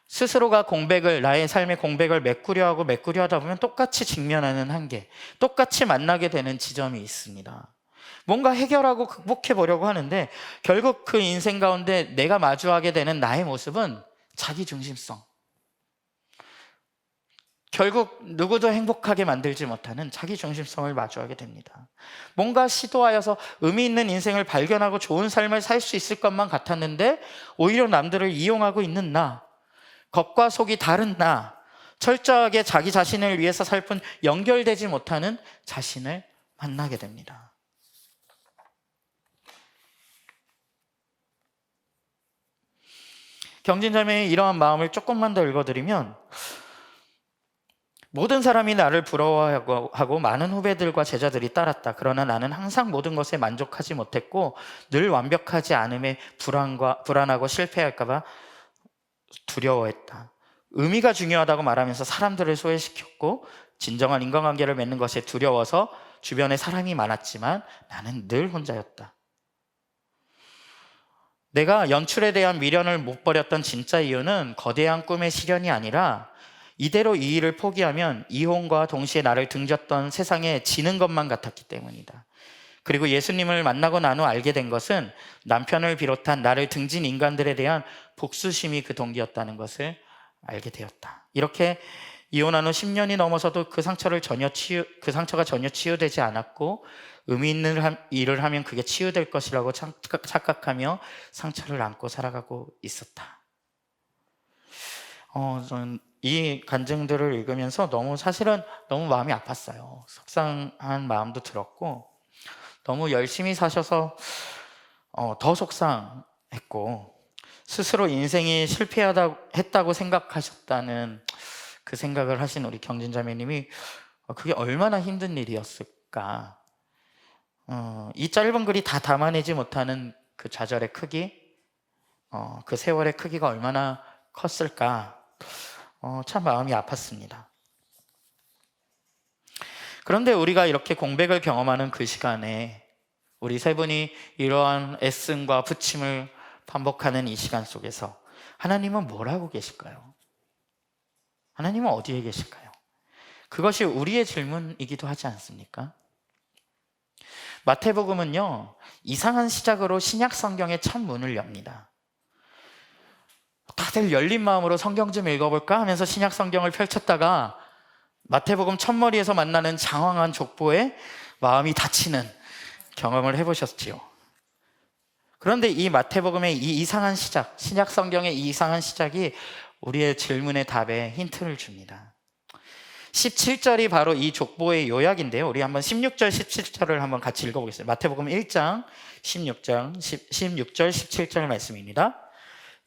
스스로가 공백을, 나의 삶의 공백을 메꾸려 하다 보면 똑같이 직면하는 한계, 똑같이 만나게 되는 지점이 있습니다. 뭔가 해결하고 극복해 보려고 하는데 결국 그 인생 가운데 내가 마주하게 되는 나의 모습은 자기중심성, 결국 누구도 행복하게 만들지 못하는 자기중심성을 마주하게 됩니다. 뭔가 시도하여서 의미 있는 인생을 발견하고 좋은 삶을 살 수 있을 것만 같았는데 오히려 남들을 이용하고 있는 나, 겉과 속이 다른 나, 철저하게 자기 자신을 위해서 살 뿐 연결되지 못하는 자신을 만나게 됩니다. 경진자매의 이러한 마음을 조금만 더 읽어드리면, 모든 사람이 나를 부러워하고 많은 후배들과 제자들이 따랐다. 그러나 나는 항상 모든 것에 만족하지 못했고 늘 완벽하지 않음에 불안하고 실패할까 봐 두려워했다. 의미가 중요하다고 말하면서 사람들을 소외시켰고 진정한 인간관계를 맺는 것에 두려워서 주변에 사람이 많았지만 나는 늘 혼자였다. 내가 연출에 대한 미련을 못 버렸던 진짜 이유는 거대한 꿈의 실현이 아니라 이대로 이 일을 포기하면 이혼과 동시에 나를 등졌던 세상에 지는 것만 같았기 때문이다. 그리고 예수님을 만나고 난 후 알게 된 것은 남편을 비롯한 나를 등진 인간들에 대한 복수심이 그 동기였다는 것을 알게 되었다. 이렇게 이혼한 후 10년이 넘어서도 그 상처가 전혀 치유되지 않았고 의미 있는 일을 하면 그게 치유될 것이라고 착각하며 상처를 안고 살아가고 있었다. 저는 이 간증들을 읽으면서 사실은 너무 마음이 아팠어요. 속상한 마음도 들었고 너무 열심히 사셔서 더 속상했고, 스스로 인생이 실패했다고 생각하셨다는 그 생각을 하신 우리 경진자매님이 그게 얼마나 힘든 일이었을까. 이 짧은 글이 다 담아내지 못하는 그 좌절의 크기, 그 세월의 크기가 얼마나 컸을까. 참 마음이 아팠습니다. 그런데 우리가 이렇게 공백을 경험하는 그 시간에 우리 세 분이 이러한 애씀과 부침을 반복하는 이 시간 속에서 하나님은 뭘 하고 계실까요? 하나님은 어디에 계실까요? 그것이 우리의 질문이기도 하지 않습니까? 마태복음은요, 이상한 시작으로 신약 성경의 첫 문을 엽니다. 다들 열린 마음으로 성경 좀 읽어볼까 하면서 신약 성경을 펼쳤다가 마태복음 첫머리에서 만나는 장황한 족보에 마음이 다치는 경험을 해보셨지요. 그런데 이 마태복음의 이 이상한 시작, 신약 성경의 이 이상한 시작이 우리의 질문의 답에 힌트를 줍니다. 17절이 바로 이 족보의 요약인데요. 우리 한번 16절, 17절을 한번 같이 읽어보겠습니다. 마태복음 1장 16절, 17절 말씀입니다.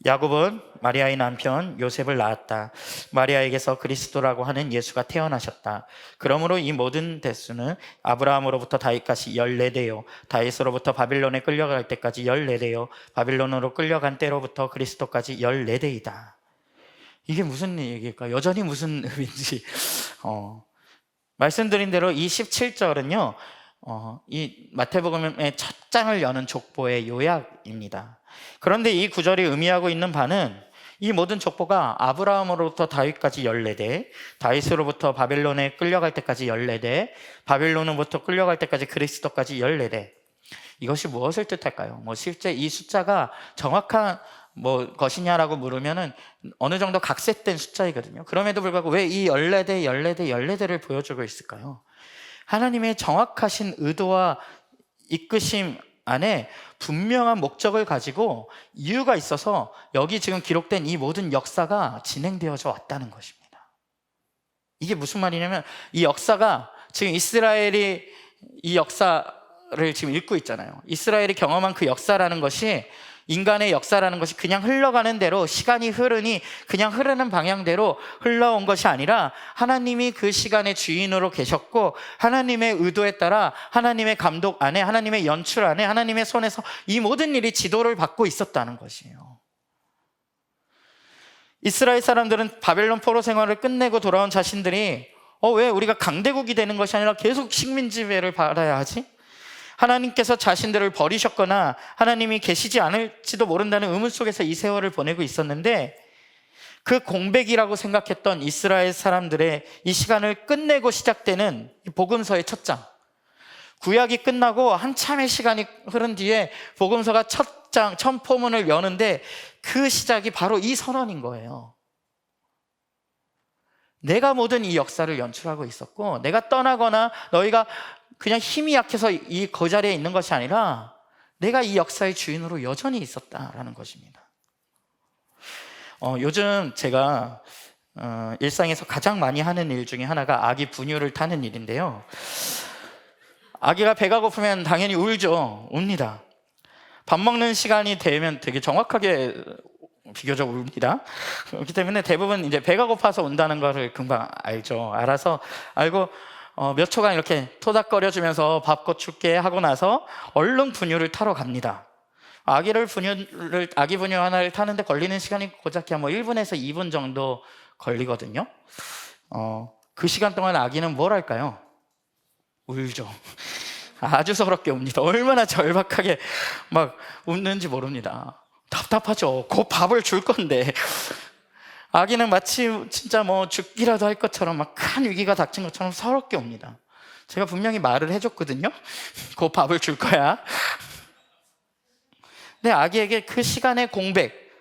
야곱은 마리아의 남편 요셉을 낳았다. 마리아에게서 그리스도라고 하는 예수가 태어나셨다. 그러므로 이 모든 대수는 아브라함으로부터 다윗까지 14대요, 다윗으로부터 바빌론에 끌려갈 때까지 14대요, 바빌론으로 끌려간 때로부터 그리스도까지 14대이다. 이게 무슨 얘기일까? 여전히 무슨 의미인지. 말씀드린 대로 이 17절은요, 이 마태복음의 첫 장을 여는 족보의 요약입니다. 그런데 이 구절이 의미하고 있는 바는 이 모든 족보가 아브라함으로부터 다윗까지 14대, 다윗으로부터 바벨론에 끌려갈 때까지 14대, 바벨론으로부터 끌려갈 때까지 그리스도까지 14대. 이것이 무엇을 뜻할까요? 실제 이 숫자가 정확한 것이냐라고 물으면은 어느 정도 각색된 숫자이거든요. 그럼에도 불구하고 왜 이 14대, 14대, 14대를 보여주고 있을까요? 하나님의 정확하신 의도와 이끄심 안에 분명한 목적을 가지고 이유가 있어서 여기 지금 기록된 이 모든 역사가 진행되어져 왔다는 것입니다. 이게 무슨 말이냐면, 이 역사가 지금 이스라엘이 이 역사를 지금 읽고 있잖아요. 이스라엘이 경험한 그 역사라는 것이, 인간의 역사라는 것이 그냥 흘러가는 대로, 시간이 흐르니 그냥 흐르는 방향대로 흘러온 것이 아니라 하나님이 그 시간의 주인으로 계셨고, 하나님의 의도에 따라 하나님의 감독 안에, 하나님의 연출 안에, 하나님의 손에서 이 모든 일이 지도를 받고 있었다는 것이에요. 이스라엘 사람들은 바벨론 포로 생활을 끝내고 돌아온 자신들이 왜 우리가 강대국이 되는 것이 아니라 계속 식민 지배를 받아야 하지? 하나님께서 자신들을 버리셨거나 하나님이 계시지 않을지도 모른다는 의문 속에서 이 세월을 보내고 있었는데, 그 공백이라고 생각했던 이스라엘 사람들의 이 시간을 끝내고 시작되는 복음서의 첫 장, 구약이 끝나고 한참의 시간이 흐른 뒤에 복음서가 첫 포문을 여는데, 그 시작이 바로 이 선언인 거예요. 내가 모든 이 역사를 연출하고 있었고, 내가 떠나거나 너희가 그냥 힘이 약해서 그 자리에 있는 것이 아니라 내가 이 역사의 주인으로 여전히 있었다라는 것입니다. 요즘 제가 일상에서 가장 많이 하는 일 중에 하나가 아기 분유를 타는 일인데요. 아기가 배가 고프면 당연히 울죠. 웁니다. 밥 먹는 시간이 되면 되게 정확하게 비교적 웁니다. 그렇기 때문에 대부분 이제 배가 고파서 운다는 거를 금방 알죠. 알고 몇 초간 이렇게 토닥거려주면서 밥꽃 줄게 하고 나서 얼른 분유를 타러 갑니다. 아기 분유 하나를 타는데 걸리는 시간이 고작해야 1분에서 2분 정도 걸리거든요. 그 시간 동안 아기는 뭘 할까요? 울죠. 아주 서럽게 웁니다. 얼마나 절박하게 막 웃는지 모릅니다. 답답하죠. 곧 밥을 줄 건데. 아기는 마치 진짜 죽기라도 할 것처럼, 막 큰 위기가 닥친 것처럼 서럽게 옵니다. 제가 분명히 말을 해줬거든요. 곧 밥을 줄 거야. 근데 아기에게 그 시간의 공백,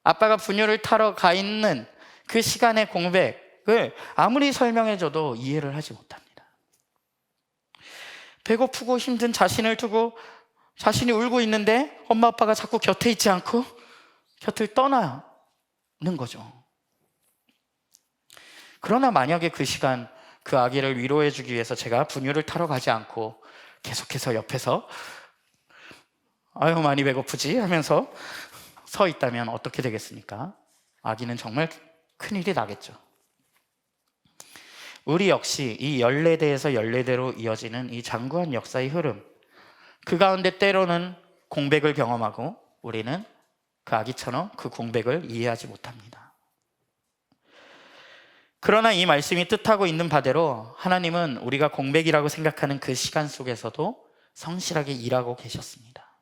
아빠가 분유를 타러 가 있는 그 시간의 공백을 아무리 설명해줘도 이해를 하지 못합니다. 배고프고 힘든 자신을 두고 자신이 울고 있는데 엄마 아빠가 자꾸 곁에 있지 않고 곁을 떠나는 거죠. 그러나 만약에 그 시간 그 아기를 위로해 주기 위해서 제가 분유를 타러 가지 않고 계속해서 옆에서 아유 많이 배고프지 하면서 서 있다면 어떻게 되겠습니까? 아기는 정말 큰일이 나겠죠. 우리 역시 이 14대에서 14대로 이어지는 이 장구한 역사의 흐름, 그 가운데 때로는 공백을 경험하고 우리는 그 아기처럼 그 공백을 이해하지 못합니다. 그러나 이 말씀이 뜻하고 있는 바대로 하나님은 우리가 공백이라고 생각하는 그 시간 속에서도 성실하게 일하고 계셨습니다.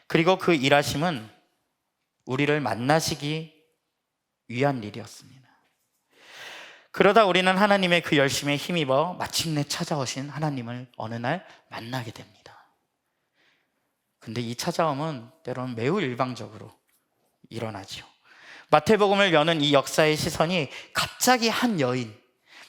그리고 그 일하심은 우리를 만나시기 위한 일이었습니다. 그러다 우리는 하나님의 그 열심에 힘입어 마침내 찾아오신 하나님을 어느 날 만나게 됩니다. 근데 이 찾아옴은 때로는 매우 일방적으로 일어나죠. 마태복음을 여는 이 역사의 시선이 갑자기 한 여인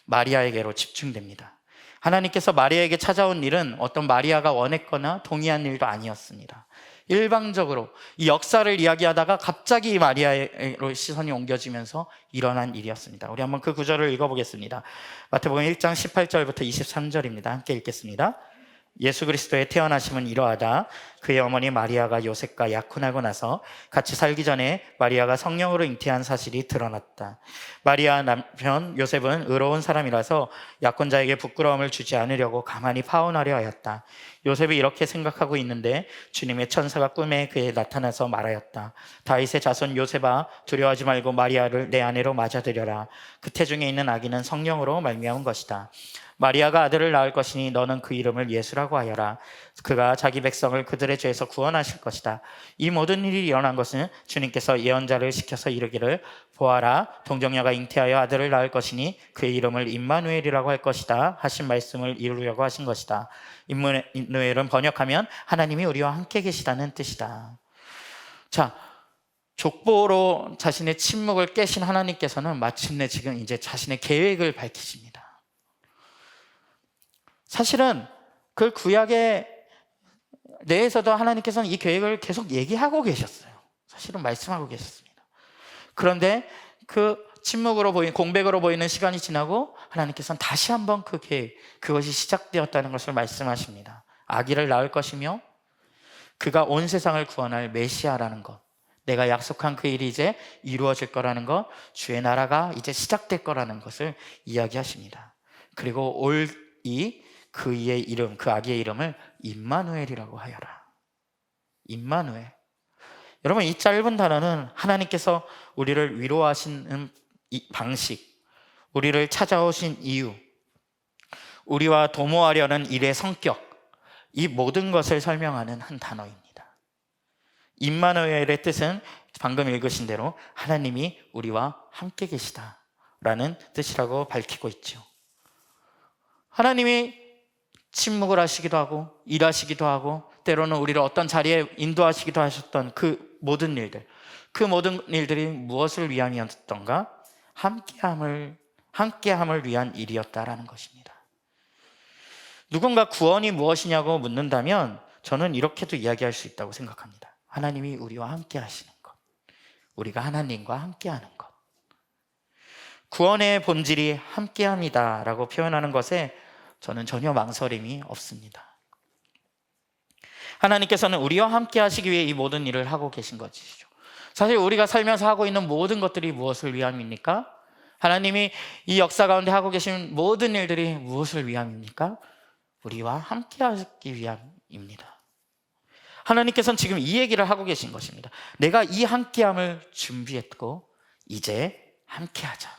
마리아에게로 집중됩니다. 하나님께서 마리아에게 찾아온 일은 어떤 마리아가 원했거나 동의한 일도 아니었습니다. 일방적으로 이 역사를 이야기하다가 갑자기 이 마리아로 시선이 옮겨지면서 일어난 일이었습니다. 우리 한번 그 구절을 읽어보겠습니다. 마태복음 1장 18절부터 23절입니다. 함께 읽겠습니다. 예수 그리스도의 태어나심은 이러하다. 그의 어머니 마리아가 요셉과 약혼하고 나서 같이 살기 전에 마리아가 성령으로 잉태한 사실이 드러났다. 마리아 남편 요셉은 의로운 사람이라서 약혼자에게 부끄러움을 주지 않으려고 가만히 파혼하려 하였다. 요셉이 이렇게 생각하고 있는데 주님의 천사가 꿈에 그에 나타나서 말하였다. 다윗의 자손 요셉아, 두려워하지 말고 마리아를 내 아내로 맞아들여라. 그 태중에 있는 아기는 성령으로 말미암은 것이다. 마리아가 아들을 낳을 것이니 너는 그 이름을 예수라고 하여라. 그가 자기 백성을 그들의 죄에서 구원하실 것이다. 이 모든 일이 일어난 것은 주님께서 예언자를 시켜서 이르기를 보아라, 동정녀가 잉태하여 아들을 낳을 것이니 그의 이름을 임마누엘이라고 할 것이다 하신 말씀을 이루려고 하신 것이다. 임마누엘은 번역하면 하나님이 우리와 함께 계시다는 뜻이다. 자, 족보로 자신의 침묵을 깨신 하나님께서는 마침내 지금 이제 자신의 계획을 밝히십니다. 사실은 그 구약의 내에서도 하나님께서는 이 계획을 계속 얘기하고 계셨어요. 사실은 말씀하고 계셨습니다. 그런데 그 침묵으로 보이는, 공백으로 보이는 시간이 지나고 하나님께서는 다시 한번 그 계획, 그것이 시작되었다는 것을 말씀하십니다. 아기를 낳을 것이며 그가 온 세상을 구원할 메시아라는 것, 내가 약속한 그 일이 이제 이루어질 거라는 것, 주의 나라가 이제 시작될 거라는 것을 이야기하십니다. 그리고 그 이의 이름, 그 아기의 이름을 임마누엘이라고 하여라. 임마누엘. 여러분, 이 짧은 단어는 하나님께서 우리를 위로하시는 방식, 우리를 찾아오신 이유, 우리와 도모하려는 일의 성격, 이 모든 것을 설명하는 한 단어입니다. 임마누엘의 뜻은 방금 읽으신 대로 하나님이 우리와 함께 계시다라는 뜻이라고 밝히고 있죠. 하나님이 침묵을 하시기도 하고 일하시기도 하고 때로는 우리를 어떤 자리에 인도하시기도 하셨던 그 모든 일들이 무엇을 위함이었던가? 함께함을 위한 일이었다라는 것입니다. 누군가 구원이 무엇이냐고 묻는다면 저는 이렇게도 이야기할 수 있다고 생각합니다. 하나님이 우리와 함께 하시는 것, 우리가 하나님과 함께하는 것. 구원의 본질이 함께함이다라고 표현하는 것에 저는 전혀 망설임이 없습니다. 하나님께서는 우리와 함께 하시기 위해 이 모든 일을 하고 계신 것이죠. 사실 우리가 살면서 하고 있는 모든 것들이 무엇을 위함입니까? 하나님이 이 역사 가운데 하고 계신 모든 일들이 무엇을 위함입니까? 우리와 함께 하기 위함입니다. 하나님께서는 지금 이 얘기를 하고 계신 것입니다. 내가 이 함께함을 준비했고 이제 함께하자.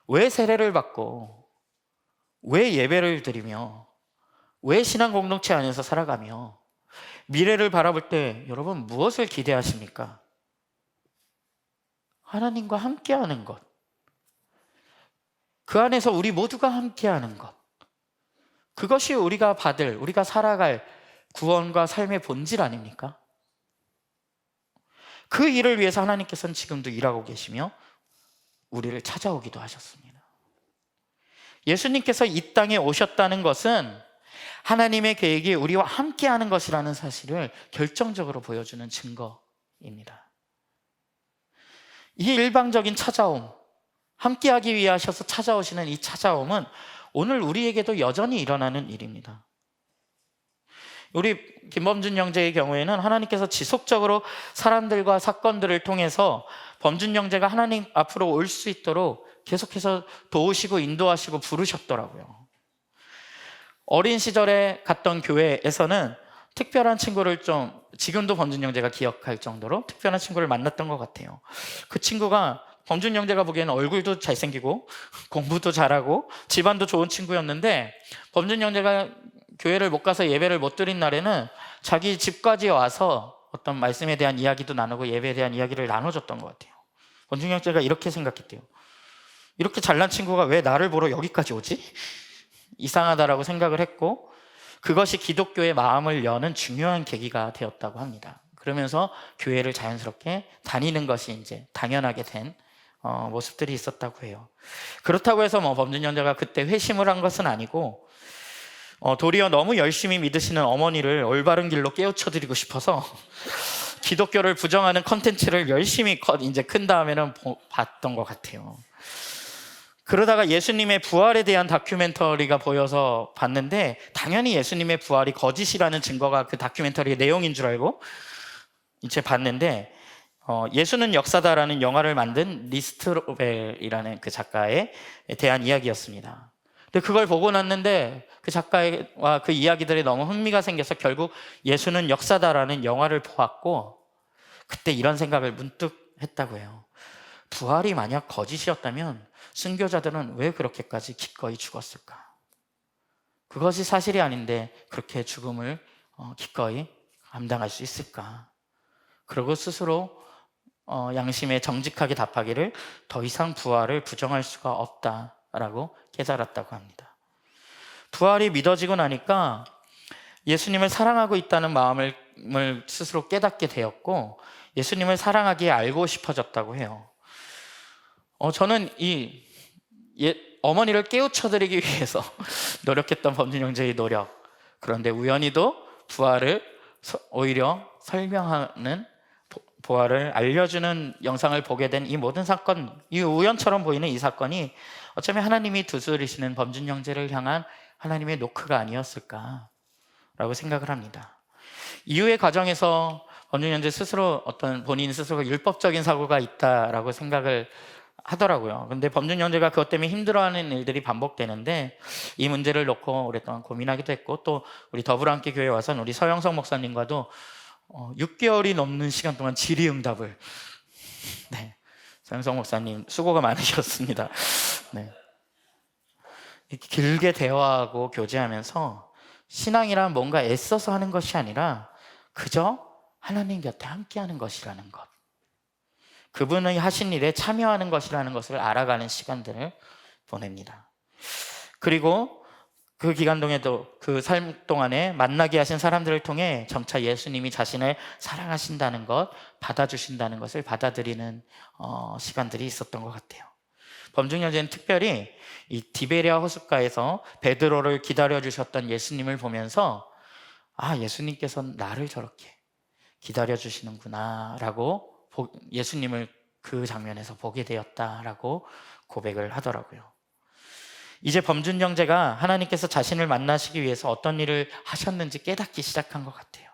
왜 세례를 받고, 왜 예배를 드리며, 왜 신앙 공동체 안에서 살아가며 미래를 바라볼 때 여러분 무엇을 기대하십니까? 하나님과 함께하는 것, 그 안에서 우리 모두가 함께하는 것, 그것이 우리가 살아갈 구원과 삶의 본질 아닙니까? 그 일을 위해서 하나님께서는 지금도 일하고 계시며 우리를 찾아오기도 하셨습니다. 예수님께서 이 땅에 오셨다는 것은 하나님의 계획이 우리와 함께하는 것이라는 사실을 결정적으로 보여주는 증거입니다. 이 일방적인 찾아옴, 함께하기 위해 하셔서 찾아오시는 이 찾아옴은 오늘 우리에게도 여전히 일어나는 일입니다. 우리 김범준 형제의 경우에는 하나님께서 지속적으로 사람들과 사건들을 통해서 범준 형제가 하나님 앞으로 올 수 있도록 계속해서 도우시고 인도하시고 부르셨더라고요. 어린 시절에 갔던 교회에서는 특별한 친구를 지금도 범준 형제가 기억할 정도로 특별한 친구를 만났던 것 같아요. 그 친구가 범준 형제가 보기에는 얼굴도 잘생기고 공부도 잘하고 집안도 좋은 친구였는데, 범준 형제가 교회를 못 가서 예배를 못 드린 날에는 자기 집까지 와서 어떤 말씀에 대한 이야기도 나누고 예배에 대한 이야기를 나눠줬던 것 같아요. 범준 형제가 이렇게 생각했대요. 이렇게 잘난 친구가 왜 나를 보러 여기까지 오지? 이상하다라고 생각을 했고, 그것이 기독교의 마음을 여는 중요한 계기가 되었다고 합니다. 그러면서 교회를 자연스럽게 다니는 것이 이제 당연하게 된 모습들이 있었다고 해요. 그렇다고 해서 범준 형제가 그때 회심을 한 것은 아니고, 도리어 너무 열심히 믿으시는 어머니를 올바른 길로 깨우쳐드리고 싶어서 기독교를 부정하는 컨텐츠를 열심히 이제 큰 다음에는 봤던 것 같아요. 그러다가 예수님의 부활에 대한 다큐멘터리가 보여서 봤는데, 당연히 예수님의 부활이 거짓이라는 증거가 그 다큐멘터리의 내용인 줄 알고 이제 봤는데, 예수는 역사다라는 영화를 만든 리스트로벨이라는 그 작가에 대한 이야기였습니다. 근데 그걸 보고 났는데 그 작가와 그 이야기들에 너무 흥미가 생겨서 결국 예수는 역사다라는 영화를 보았고, 그때 이런 생각을 문득 했다고 해요. 부활이 만약 거짓이었다면 순교자들은 왜 그렇게까지 기꺼이 죽었을까? 그것이 사실이 아닌데 그렇게 죽음을 기꺼이 감당할 수 있을까? 그리고 스스로 양심에 정직하게 답하기를 더 이상 부활을 부정할 수가 없다라고 깨달았다고 합니다. 부활이 믿어지고 나니까 예수님을 사랑하고 있다는 마음을 스스로 깨닫게 되었고, 예수님을 사랑하기에 알고 싶어졌다고 해요. 저는 어머니를 깨우쳐드리기 위해서 노력했던 범준 형제의 노력, 그런데 우연히도 부활을 오히려 설명하는, 부활을 알려주는 영상을 보게 된 이 모든 사건, 이 우연처럼 보이는 이 사건이 어쩌면 하나님이 두드리시는 범준 형제를 향한 하나님의 노크가 아니었을까라고 생각을 합니다. 이후의 과정에서 범준 형제 스스로 본인 스스로가 율법적인 사고가 있다라고 생각을 하더라고요. 근데 범준 형제가 그것 때문에 힘들어하는 일들이 반복되는데, 이 문제를 놓고 오랫동안 고민하기도 했고, 또 우리 더불어함께 교회에 와서는 우리 서영석 목사님과도 6개월이 넘는 시간 동안 질의응답을, 네, 서영석 목사님 수고가 많으셨습니다. 네. 이렇게 길게 대화하고 교제하면서 신앙이란 뭔가 애써서 하는 것이 아니라 그저 하나님 곁에 함께하는 것이라는 것, 그분의 하신 일에 참여하는 것이라는 것을 알아가는 시간들을 보냅니다. 그리고 그 기간 동에도, 그 삶 동안에 만나게 하신 사람들을 통해 점차 예수님이 자신을 사랑하신다는 것, 받아주신다는 것을 받아들이는 시간들이 있었던 것 같아요. 범중 형제는 특별히 이 디베랴 호숫가에서 베드로를 기다려주셨던 예수님을 보면서, 예수님께서 나를 저렇게 기다려주시는구나 라고 예수님을 그 장면에서 보게 되었다라고 고백을 하더라고요. 이제 범준 형제가 하나님께서 자신을 만나시기 위해서 어떤 일을 하셨는지 깨닫기 시작한 것 같아요.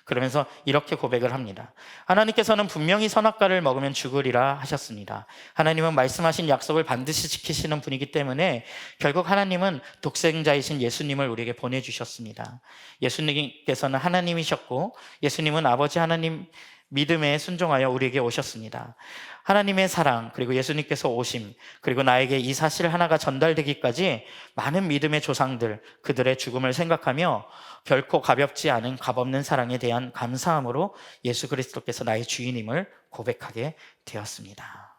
그러면서 이렇게 고백을 합니다. 하나님께서는 분명히 선악과를 먹으면 죽으리라 하셨습니다. 하나님은 말씀하신 약속을 반드시 지키시는 분이기 때문에 결국 하나님은 독생자이신 예수님을 우리에게 보내주셨습니다. 예수님께서는 하나님이셨고, 예수님은 아버지 하나님 믿음에 순종하여 우리에게 오셨습니다. 하나님의 사랑, 그리고 예수님께서 오심, 그리고 나에게 이 사실 하나가 전달되기까지 많은 믿음의 조상들, 그들의 죽음을 생각하며 결코 가볍지 않은 값없는 사랑에 대한 감사함으로 예수 그리스도께서 나의 주인임을 고백하게 되었습니다.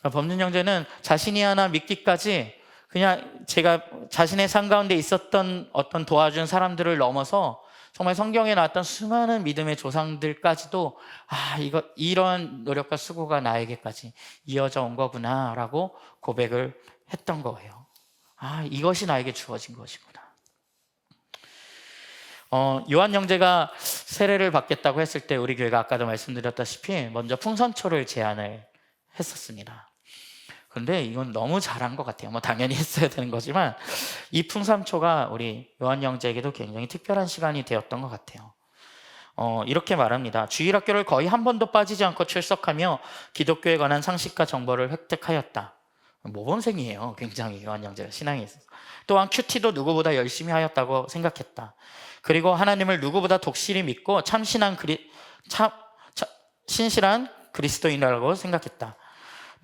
범준 형제는 자신이 하나 믿기까지 그냥 제가 자신의 삶 가운데 있었던 어떤 도와준 사람들을 넘어서 정말 성경에 나왔던 수많은 믿음의 조상들까지도 이런 노력과 수고가 나에게까지 이어져 온 거구나 라고 고백을 했던 거예요. 이것이 나에게 주어진 것이구나. 요한 형제가 세례를 받겠다고 했을 때 우리 교회가 아까도 말씀드렸다시피 먼저 풍선초를 제안을 했었습니다. 그런데 이건 너무 잘한 것 같아요. 당연히 했어야 되는 거지만 이 풍선초가 우리 요한 형제에게도 굉장히 특별한 시간이 되었던 것 같아요. 이렇게 말합니다. 주일학교를 거의 한 번도 빠지지 않고 출석하며 기독교에 관한 상식과 정보를 획득하였다. 모범생이에요. 굉장히 요한 형제가 신앙에 있어서. 또한 큐티도 누구보다 열심히 하였다고 생각했다. 그리고 하나님을 누구보다 독실히 믿고 신실한 그리스도인이라고 생각했다.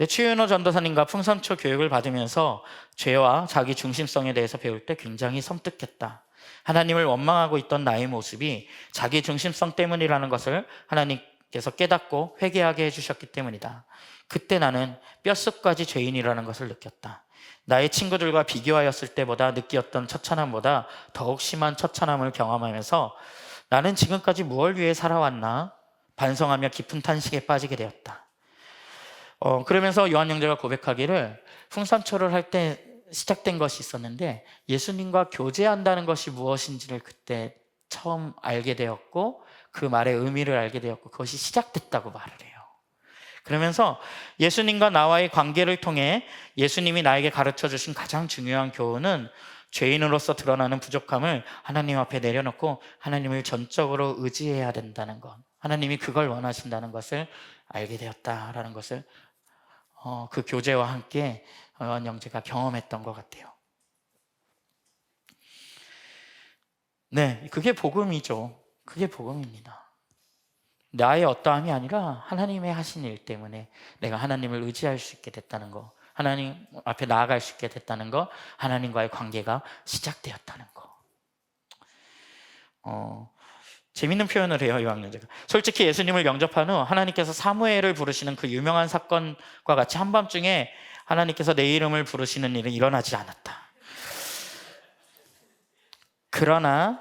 최윤호 전도사님과 풍선초 교육을 받으면서 죄와 자기 중심성에 대해서 배울 때 굉장히 섬뜩했다. 하나님을 원망하고 있던 나의 모습이 자기 중심성 때문이라는 것을 하나님께서 깨닫고 회개하게 해주셨기 때문이다. 그때 나는 뼛속까지 죄인이라는 것을 느꼈다. 나의 친구들과 비교하였을 때보다 느끼었던 처참함보다 더욱 심한 처참함을 경험하면서 나는 지금까지 무엇을 위해 살아왔나 반성하며 깊은 탄식에 빠지게 되었다. 그러면서 요한 형제가 고백하기를 풍선초를 할 때 시작된 것이 있었는데 예수님과 교제한다는 것이 무엇인지를 그때 처음 알게 되었고 그 말의 의미를 알게 되었고 그것이 시작됐다고 말을 해요. 그러면서 예수님과 나와의 관계를 통해 예수님이 나에게 가르쳐 주신 가장 중요한 교훈은 죄인으로서 드러나는 부족함을 하나님 앞에 내려놓고 하나님을 전적으로 의지해야 된다는 것, 하나님이 그걸 원하신다는 것을 알게 되었다라는 것을 그 교제와 함께 요한 형제가 경험했던 것 같아요. 네, 그게 복음이죠. 그게 복음입니다. 나의 어떠함이 아니라 하나님의 하신 일 때문에 내가 하나님을 의지할 수 있게 됐다는 거, 하나님 앞에 나아갈 수 있게 됐다는 거, 하나님과의 관계가 시작되었다는 거. 재밌는 표현을 해요, 요한형제가. 솔직히 예수님을 영접한 후 하나님께서 사무엘을 부르시는 그 유명한 사건과 같이 한밤중에 하나님께서 내 이름을 부르시는 일은 일어나지 않았다. 그러나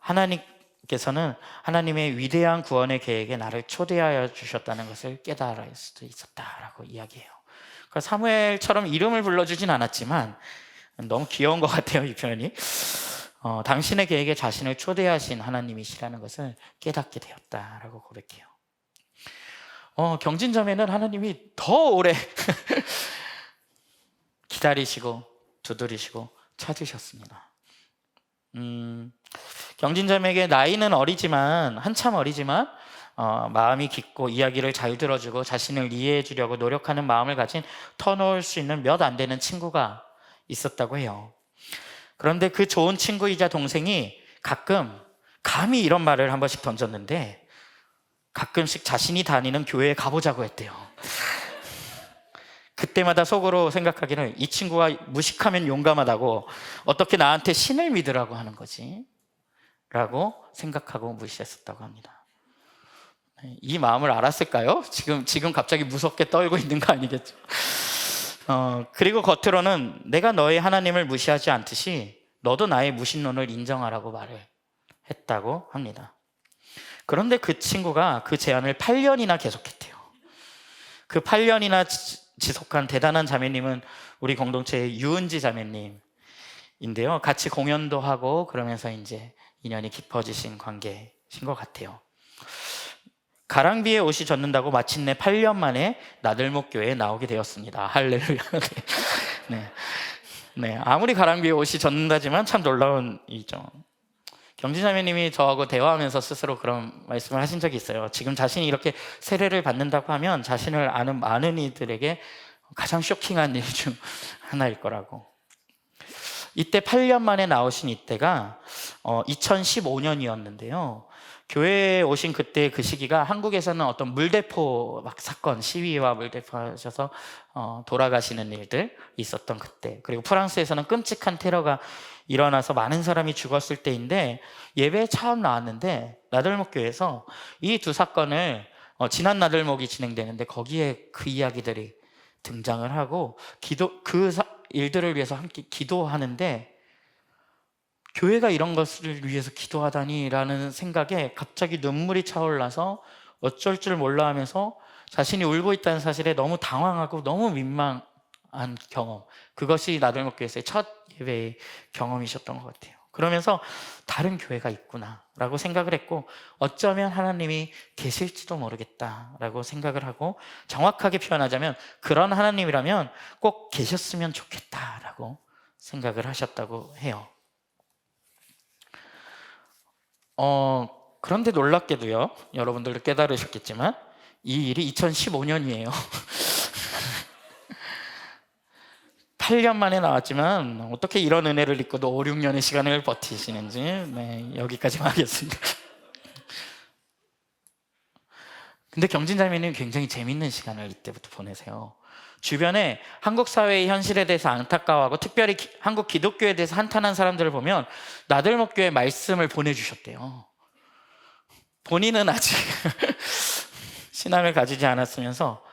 하나님께서는 하나님의 위대한 구원의 계획에 나를 초대하여 주셨다는 것을 깨달을 수도 있었다라고 이야기해요. 그러니까 사무엘처럼 이름을 불러주진 않았지만, 너무 귀여운 것 같아요, 이 표현이. 당신의 계획에 자신을 초대하신 하나님이시라는 것을 깨닫게 되었다라고 고백해요. 경진점에는 하나님이 더 오래 기다리시고 두드리시고 찾으셨습니다. 경진점에게 나이는 어리지만, 한참 어리지만 마음이 깊고 이야기를 잘 들어주고 자신을 이해해 주려고 노력하는 마음을 가진 터놓을 수 있는 몇 안 되는 친구가 있었다고 해요. 그런데 그 좋은 친구이자 동생이 가끔 감히 이런 말을 한 번씩 던졌는데, 가끔씩 자신이 다니는 교회에 가보자고 했대요. 그때마다 속으로 생각하기는 이 친구가 무식하면 용감하다고, 어떻게 나한테 신을 믿으라고 하는 거지? 라고 생각하고 무시했었다고 합니다. 이 마음을 알았을까요? 지금 갑자기 무섭게 떨고 있는 거 아니겠죠? 그리고 겉으로는 내가 너의 하나님을 무시하지 않듯이 너도 나의 무신론을 인정하라고 말을 했다고 합니다. 그런데 그 친구가 그 제안을 8년이나 계속했대요. 그 8년이나 지속한 대단한 자매님은 우리 공동체의 유은지 자매님인데요. 같이 공연도 하고 그러면서 이제 인연이 깊어지신 관계신 것 같아요. 가랑비에 옷이 젖는다고 마침내 8년 만에 나들목교회에 나오게 되었습니다. 할렐루야. 네, 아무리 가랑비에 옷이 젖는다지만 참 놀라운 일이죠. 경진자매님이 저하고 대화하면서 스스로 그런 말씀을 하신 적이 있어요. 지금 자신이 이렇게 세례를 받는다고 하면 자신을 아는 많은 이들에게 가장 쇼킹한 일 중 하나일 거라고. 이때 8년 만에 나오신 이때가 2015년이었는데요. 교회에 오신 그때 그 시기가 한국에서는 어떤 물대포 막 사건, 시위와 물대포 하셔서 돌아가시는 일들 있었던 그때, 그리고 프랑스에서는 끔찍한 테러가 일어나서 많은 사람이 죽었을 때인데, 예배에 처음 나왔는데 나들목교회에서 이 두 사건을 지난 나들목이 진행되는데 거기에 그 이야기들이 등장을 하고 일들을 위해서 함께 기도하는데, 교회가 이런 것을 위해서 기도하다니라는 생각에 갑자기 눈물이 차올라서 어쩔 줄 몰라 하면서 자신이 울고 있다는 사실에 너무 당황하고 너무 민망한 경험, 그것이 나들목교회에서의 첫 예배의 경험이셨던 것 같아요. 그러면서 다른 교회가 있구나 라고 생각을 했고, 어쩌면 하나님이 계실지도 모르겠다라고 생각을 하고, 정확하게 표현하자면 그런 하나님이라면 꼭 계셨으면 좋겠다라고 생각을 하셨다고 해요. 그런데 놀랍게도요, 여러분들도 깨달으셨겠지만 이 일이 2015년이에요. 8년 만에 나왔지만 어떻게 이런 은혜를 입고도 5, 6년의 시간을 버티시는지, 네, 여기까지만 하겠습니다. 근데 경진자매님 굉장히 재밌는 시간을 이때부터 보내세요. 주변에 한국 사회의 현실에 대해서 안타까워하고 특별히 한국 기독교에 대해서 한탄한 사람들을 보면 나들목교회 말씀을 보내주셨대요. 본인은 아직 신앙을 가지지 않았으면서,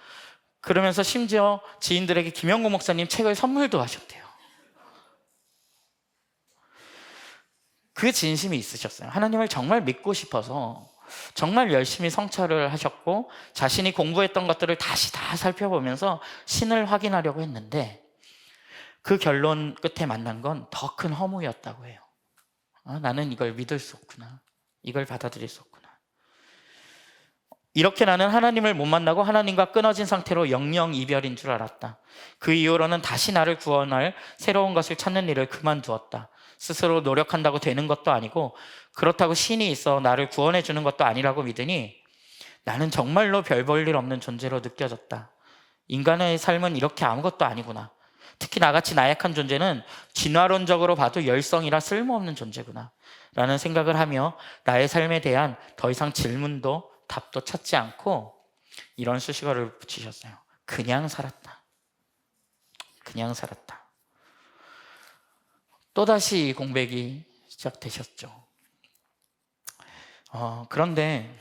그러면서 심지어 지인들에게 김영구 목사님 책을 선물도 하셨대요. 그 진심이 있으셨어요. 하나님을 정말 믿고 싶어서 정말 열심히 성찰을 하셨고, 자신이 공부했던 것들을 다시 다 살펴보면서 신을 확인하려고 했는데, 그 결론 끝에 만난 건 더 큰 허무였다고 해요. 나는 이걸 믿을 수 없구나, 이걸 받아들일 수 없구나. 이렇게 나는 하나님을 못 만나고 하나님과 끊어진 상태로 영영 이별인 줄 알았다. 그 이후로는 다시 나를 구원할 새로운 것을 찾는 일을 그만두었다. 스스로 노력한다고 되는 것도 아니고 그렇다고 신이 있어 나를 구원해 주는 것도 아니라고 믿으니 나는 정말로 별 볼 일 없는 존재로 느껴졌다. 인간의 삶은 이렇게 아무것도 아니구나. 특히 나같이 나약한 존재는 진화론적으로 봐도 열성이라 쓸모없는 존재구나 라는 생각을 하며 나의 삶에 대한 더 이상 질문도 답도 찾지 않고 이런 수식어를 붙이셨어요. 그냥 살았다. 그냥 살았다. 또다시 이 공백이 시작되셨죠. 그런데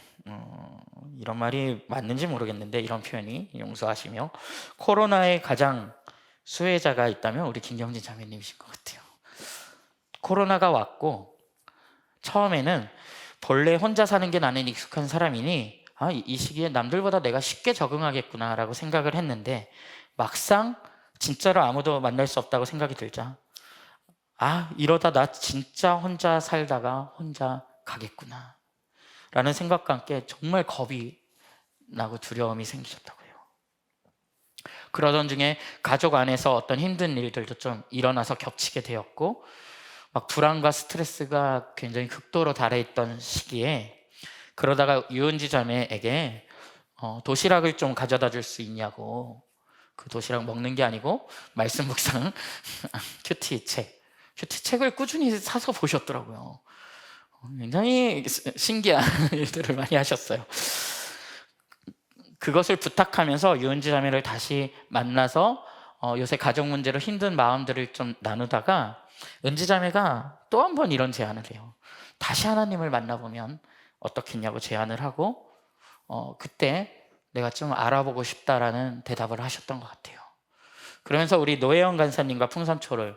이런 말이 맞는지 모르겠는데 이런 표현이 용서하시며 코로나의 가장 수혜자가 있다면 우리 김경진 자매님이신 것 같아요. 코로나가 왔고 처음에는 본래 혼자 사는 게 나는 익숙한 사람이니 이 시기에 남들보다 내가 쉽게 적응하겠구나 라고 생각을 했는데 막상 진짜로 아무도 만날 수 없다고 생각이 들자 이러다 나 진짜 혼자 살다가 혼자 가겠구나 라는 생각과 함께 정말 겁이 나고 두려움이 생기셨다고요. 그러던 중에 가족 안에서 어떤 힘든 일들도 좀 일어나서 겹치게 되었고 막 불안과 스트레스가 굉장히 극도로 달해있던 시기에 그러다가 유은지 자매에게 도시락을 좀 가져다 줄 수 있냐고, 그 도시락 먹는 게 아니고 말씀 묵상 큐티책을 꾸준히 사서 보셨더라고요. 굉장히 신기한 일들을 많이 하셨어요. 그것을 부탁하면서 유은지 자매를 다시 만나서 요새 가족 문제로 힘든 마음들을 좀 나누다가 은지 자매가 또 한 번 이런 제안을 해요. 다시 하나님을 만나보면 어떻겠냐고 제안을 하고 그때 내가 좀 알아보고 싶다라는 대답을 하셨던 것 같아요. 그러면서 우리 노혜영 간사님과 풍삼초를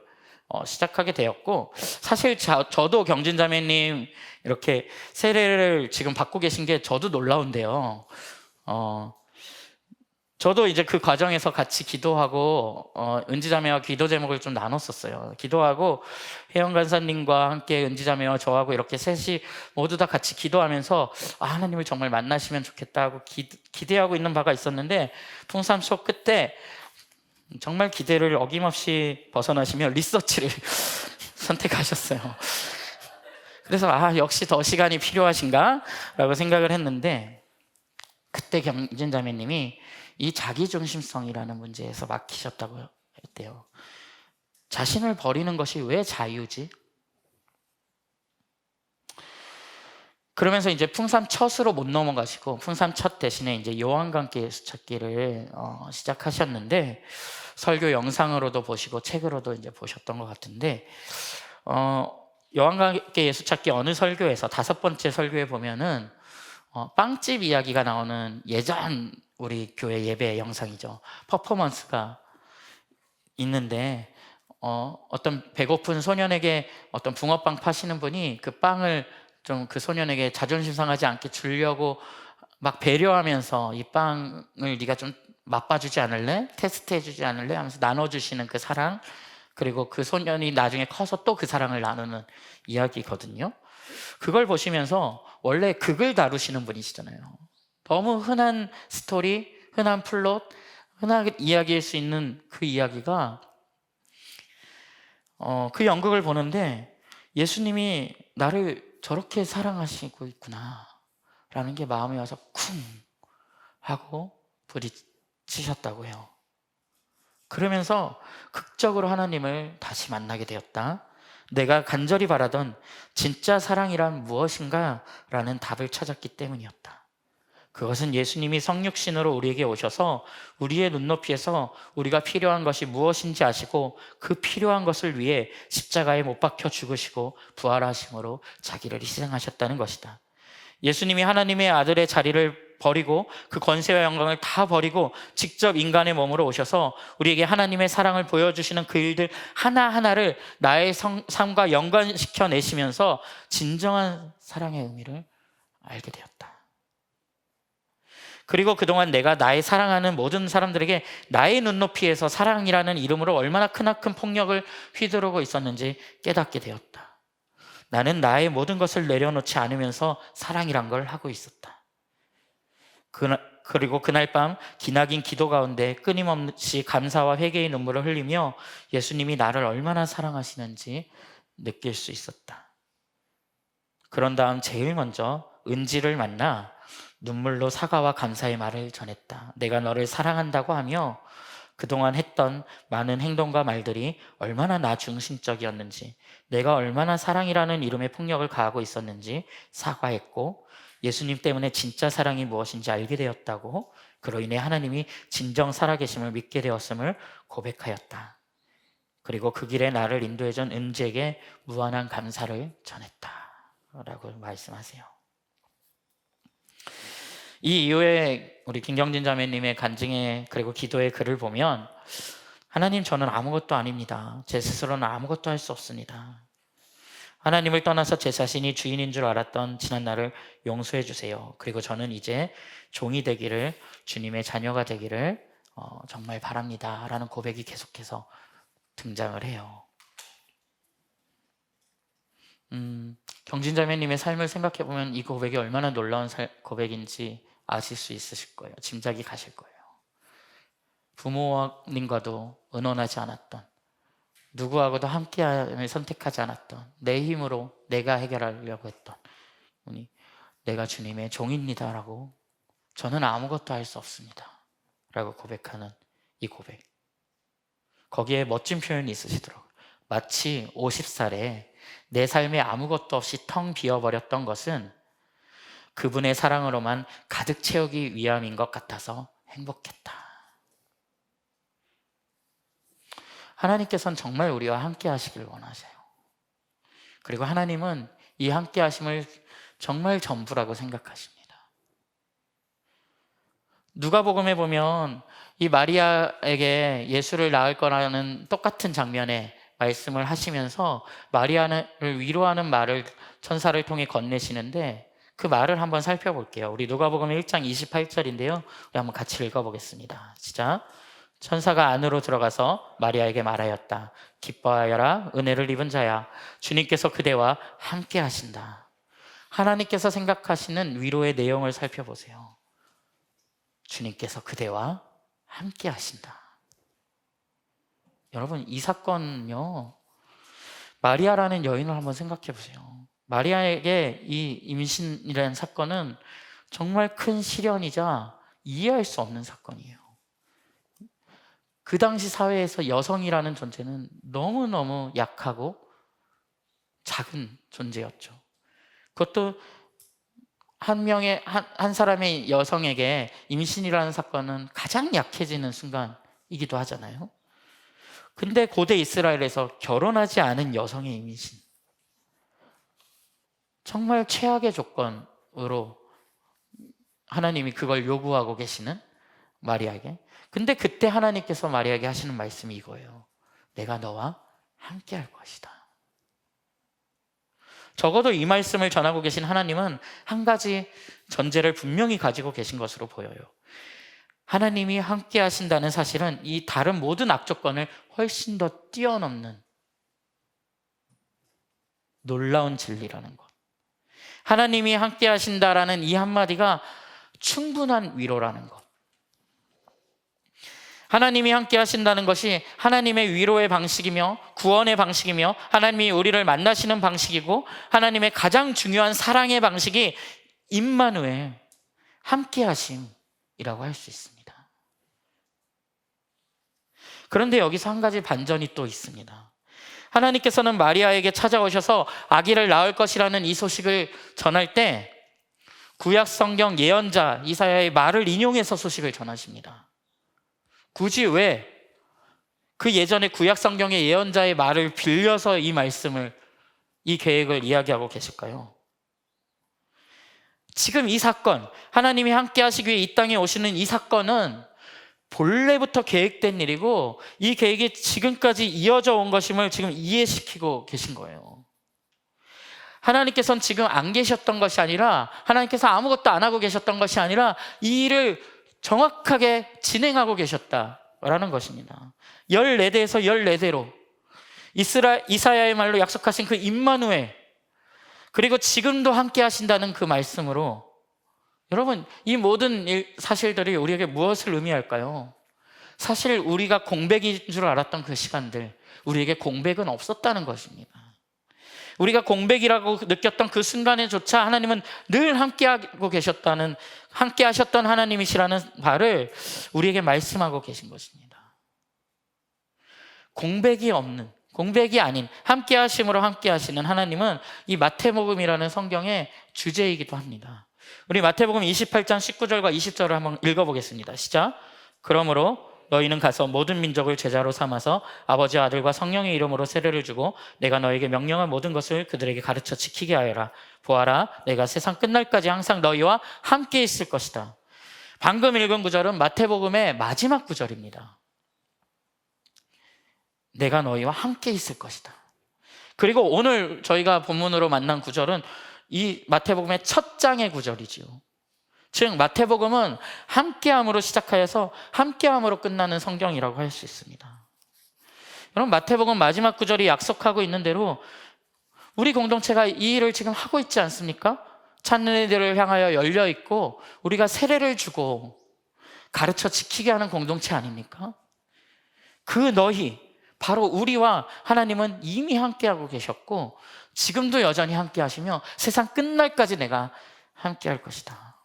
시작하게 되었고 사실 저도 경진 자매님 이렇게 세례를 지금 받고 계신 게 저도 놀라운데요. 저도 이제 그 과정에서 같이 기도하고 은지 자매와 기도 제목을 좀 나눴었어요. 기도하고 혜영 간사님과 함께 은지 자매와 저하고 이렇게 셋이 모두 다 같이 기도하면서 하나님을 정말 만나시면 좋겠다 하고 기대하고 있는 바가 있었는데 풍삼초 끝에 정말 기대를 어김없이 벗어나시며 리서치를 선택하셨어요. 그래서 역시 더 시간이 필요하신가? 라고 생각을 했는데 그때 경진 자매님이 이 자기중심성이라는 문제에서 막히셨다고 했대요. 자신을 버리는 것이 왜 자유지? 그러면서 이제 풍삼 첫으로 못 넘어가시고 풍삼 첫 대신에 이제 요한과 함께 예수 찾기를 시작하셨는데 설교 영상으로도 보시고 책으로도 이제 보셨던 것 같은데 요한과 함께 예수 찾기 어느 설교에서 5번째 설교에 보면은 빵집 이야기가 나오는 예전 우리 교회 예배 영상이죠. 퍼포먼스가 있는데 어떤 배고픈 소년에게 어떤 붕어빵 파시는 분이 그 빵을 좀 그 소년에게 자존심 상하지 않게 주려고 막 배려하면서 이 빵을 네가 좀 맛봐주지 않을래? 테스트해주지 않을래? 하면서 나눠주시는 그 사랑, 그리고 그 소년이 나중에 커서 또 그 사랑을 나누는 이야기거든요. 그걸 보시면서 원래 극을 다루시는 분이시잖아요. 너무 흔한 스토리, 흔한 플롯, 흔하게 이야기할 수 있는 그 이야기가 그 연극을 보는데 예수님이 나를 저렇게 사랑하시고 있구나 라는 게 마음에 와서 쿵 하고 부딪히셨다고 해요. 그러면서 극적으로 하나님을 다시 만나게 되었다. 내가 간절히 바라던 진짜 사랑이란 무엇인가? 라는 답을 찾았기 때문이었다. 그것은 예수님이 성육신으로 우리에게 오셔서 우리의 눈높이에서 우리가 필요한 것이 무엇인지 아시고 그 필요한 것을 위해 십자가에 못 박혀 죽으시고 부활하심으로 자기를 희생하셨다는 것이다. 예수님이 하나님의 아들의 자리를 버리고 그 권세와 영광을 다 버리고 직접 인간의 몸으로 오셔서 우리에게 하나님의 사랑을 보여주시는 그 일들 하나하나를 나의 삶과 연관시켜 내시면서 진정한 사랑의 의미를 알게 되었다. 그리고 그동안 내가 나의 사랑하는 모든 사람들에게 나의 눈높이에서 사랑이라는 이름으로 얼마나 크나큰 폭력을 휘두르고 있었는지 깨닫게 되었다. 나는 나의 모든 것을 내려놓지 않으면서 사랑이란 걸 하고 있었다. 그리고 그날 밤 기나긴 기도 가운데 끊임없이 감사와 회개의 눈물을 흘리며 예수님이 나를 얼마나 사랑하시는지 느낄 수 있었다. 그런 다음 제일 먼저 은지를 만나 눈물로 사과와 감사의 말을 전했다. 내가 너를 사랑한다고 하며 그동안 했던 많은 행동과 말들이 얼마나 나 중심적이었는지, 내가 얼마나 사랑이라는 이름의 폭력을 가하고 있었는지 사과했고, 예수님 때문에 진짜 사랑이 무엇인지 알게 되었다고, 그로 인해 하나님이 진정 살아계심을 믿게 되었음을 고백하였다. 그리고 그 길에 나를 인도해준 은지에게 무한한 감사를 전했다 라고 말씀하세요. 이 이후에 우리 김경진 자매님의 간증의 그리고 기도의 글을 보면, 하나님, 저는 아무것도 아닙니다. 제 스스로는 아무것도 할 수 없습니다. 하나님을 떠나서 제 자신이 주인인 줄 알았던 지난 날을 용서해 주세요. 그리고 저는 이제 종이 되기를, 주님의 자녀가 되기를 정말 바랍니다 라는 고백이 계속해서 등장을 해요. 경진자매님의 삶을 생각해보면 이 고백이 얼마나 놀라운 고백인지 아실 수 있으실 거예요. 짐작이 가실 거예요. 부모님과도 의논하지 않았던, 누구하고도 함께함을 선택하지 않았던, 내 힘으로 내가 해결하려고 했던 분이 내가 주님의 종입니다 라고, 저는 아무것도 할 수 없습니다 라고 고백하는 이 고백, 거기에 멋진 표현이 있으시더라고요. 마치 50살에 내 삶에 아무것도 없이 텅 비어버렸던 것은 그분의 사랑으로만 가득 채우기 위함인 것 같아서 행복했다. 하나님께서는 정말 우리와 함께 하시길 원하세요. 그리고 하나님은 이 함께 하심을 정말 전부라고 생각하십니다. 누가복음에 보면 이 마리아에게 예수를 낳을 거라는 똑같은 장면에 말씀을 하시면서 마리아를 위로하는 말을 천사를 통해 건네시는데, 그 말을 한번 살펴볼게요. 우리 누가복음 1장 28절인데요. 우리 한번 같이 읽어보겠습니다. 시작. 천사가 안으로 들어가서 마리아에게 말하였다. 기뻐하여라, 은혜를 입은 자야. 주님께서 그대와 함께 하신다. 하나님께서 생각하시는 위로의 내용을 살펴보세요. 주님께서 그대와 함께 하신다. 여러분, 이 사건은요, 마리아라는 여인을 한번 생각해 보세요. 마리아에게 이 임신이라는 사건은 정말 큰 시련이자 이해할 수 없는 사건이에요. 그 당시 사회에서 여성이라는 존재는 너무너무 약하고 작은 존재였죠. 그것도 한 사람의 여성에게 임신이라는 사건은 가장 약해지는 순간이기도 하잖아요. 근데 고대 이스라엘에서 결혼하지 않은 여성의 임신, 정말 최악의 조건으로 하나님이 그걸 요구하고 계시는 마리아에게, 근데 그때 하나님께서 마리아에게 하시는 말씀이 이거예요. 내가 너와 함께 할 것이다. 적어도 이 말씀을 전하고 계신 하나님은 한 가지 전제를 분명히 가지고 계신 것으로 보여요. 하나님이 함께 하신다는 사실은 이 다른 모든 악조건을 훨씬 더 뛰어넘는 놀라운 진리라는 것. 하나님이 함께 하신다라는 이 한마디가 충분한 위로라는 것. 하나님이 함께 하신다는 것이 하나님의 위로의 방식이며 구원의 방식이며 하나님이 우리를 만나시는 방식이고, 하나님의 가장 중요한 사랑의 방식이 임마누엘, 함께 하심이라고 할 수 있습니다. 그런데 여기서 한 가지 반전이 또 있습니다. 하나님께서는 마리아에게 찾아오셔서 아기를 낳을 것이라는 이 소식을 전할 때 구약 성경 예언자 이사야의 말을 인용해서 소식을 전하십니다. 굳이 왜 그 예전에 구약 성경의 예언자의 말을 빌려서 이 말씀을, 이 계획을 이야기하고 계실까요? 지금 이 사건, 하나님이 함께 하시기 위해 이 땅에 오시는 이 사건은 본래부터 계획된 일이고, 이 계획이 지금까지 이어져 온 것임을 지금 이해시키고 계신 거예요. 하나님께서는 지금 안 계셨던 것이 아니라, 하나님께서 아무것도 안 하고 계셨던 것이 아니라 이 일을 정확하게 진행하고 계셨다라는 것입니다. 14대에서 14대로 이사야의 말로 약속하신 그 임마누엘, 그리고 지금도 함께 하신다는 그 말씀으로 여러분, 이 모든 사실들이 우리에게 무엇을 의미할까요? 사실 우리가 공백인 줄 알았던 그 시간들, 우리에게 공백은 없었다는 것입니다. 우리가 공백이라고 느꼈던 그 순간에조차 하나님은 늘 함께하고 계셨다는, 함께하셨던 하나님이시라는 바를 우리에게 말씀하고 계신 것입니다. 공백이 없는, 공백이 아닌 함께하심으로 함께하시는 하나님은 이 마태복음이라는 성경의 주제이기도 합니다. 우리 마태복음 28장 19절과 20절을 한번 읽어보겠습니다. 시작. 그러므로 너희는 가서 모든 민족을 제자로 삼아서 아버지와 아들과 성령의 이름으로 세례를 주고 내가 너에게 명령한 모든 것을 그들에게 가르쳐 지키게 하여라. 보아라, 내가 세상 끝날까지 항상 너희와 함께 있을 것이다. 방금 읽은 구절은 마태복음의 마지막 구절입니다. 내가 너희와 함께 있을 것이다. 그리고 오늘 저희가 본문으로 만난 구절은 이 마태복음의 첫 장의 구절이지요. 즉 마태복음은 함께함으로 시작하여서 함께함으로 끝나는 성경이라고 할 수 있습니다. 여러분, 마태복음 마지막 구절이 약속하고 있는 대로 우리 공동체가 이 일을 지금 하고 있지 않습니까? 찾는 이들을 향하여 열려 있고 우리가 세례를 주고 가르쳐 지키게 하는 공동체 아닙니까? 그 너희, 바로 우리와 하나님은 이미 함께하고 계셨고 지금도 여전히 함께하시며 세상 끝날까지 내가 함께할 것이다.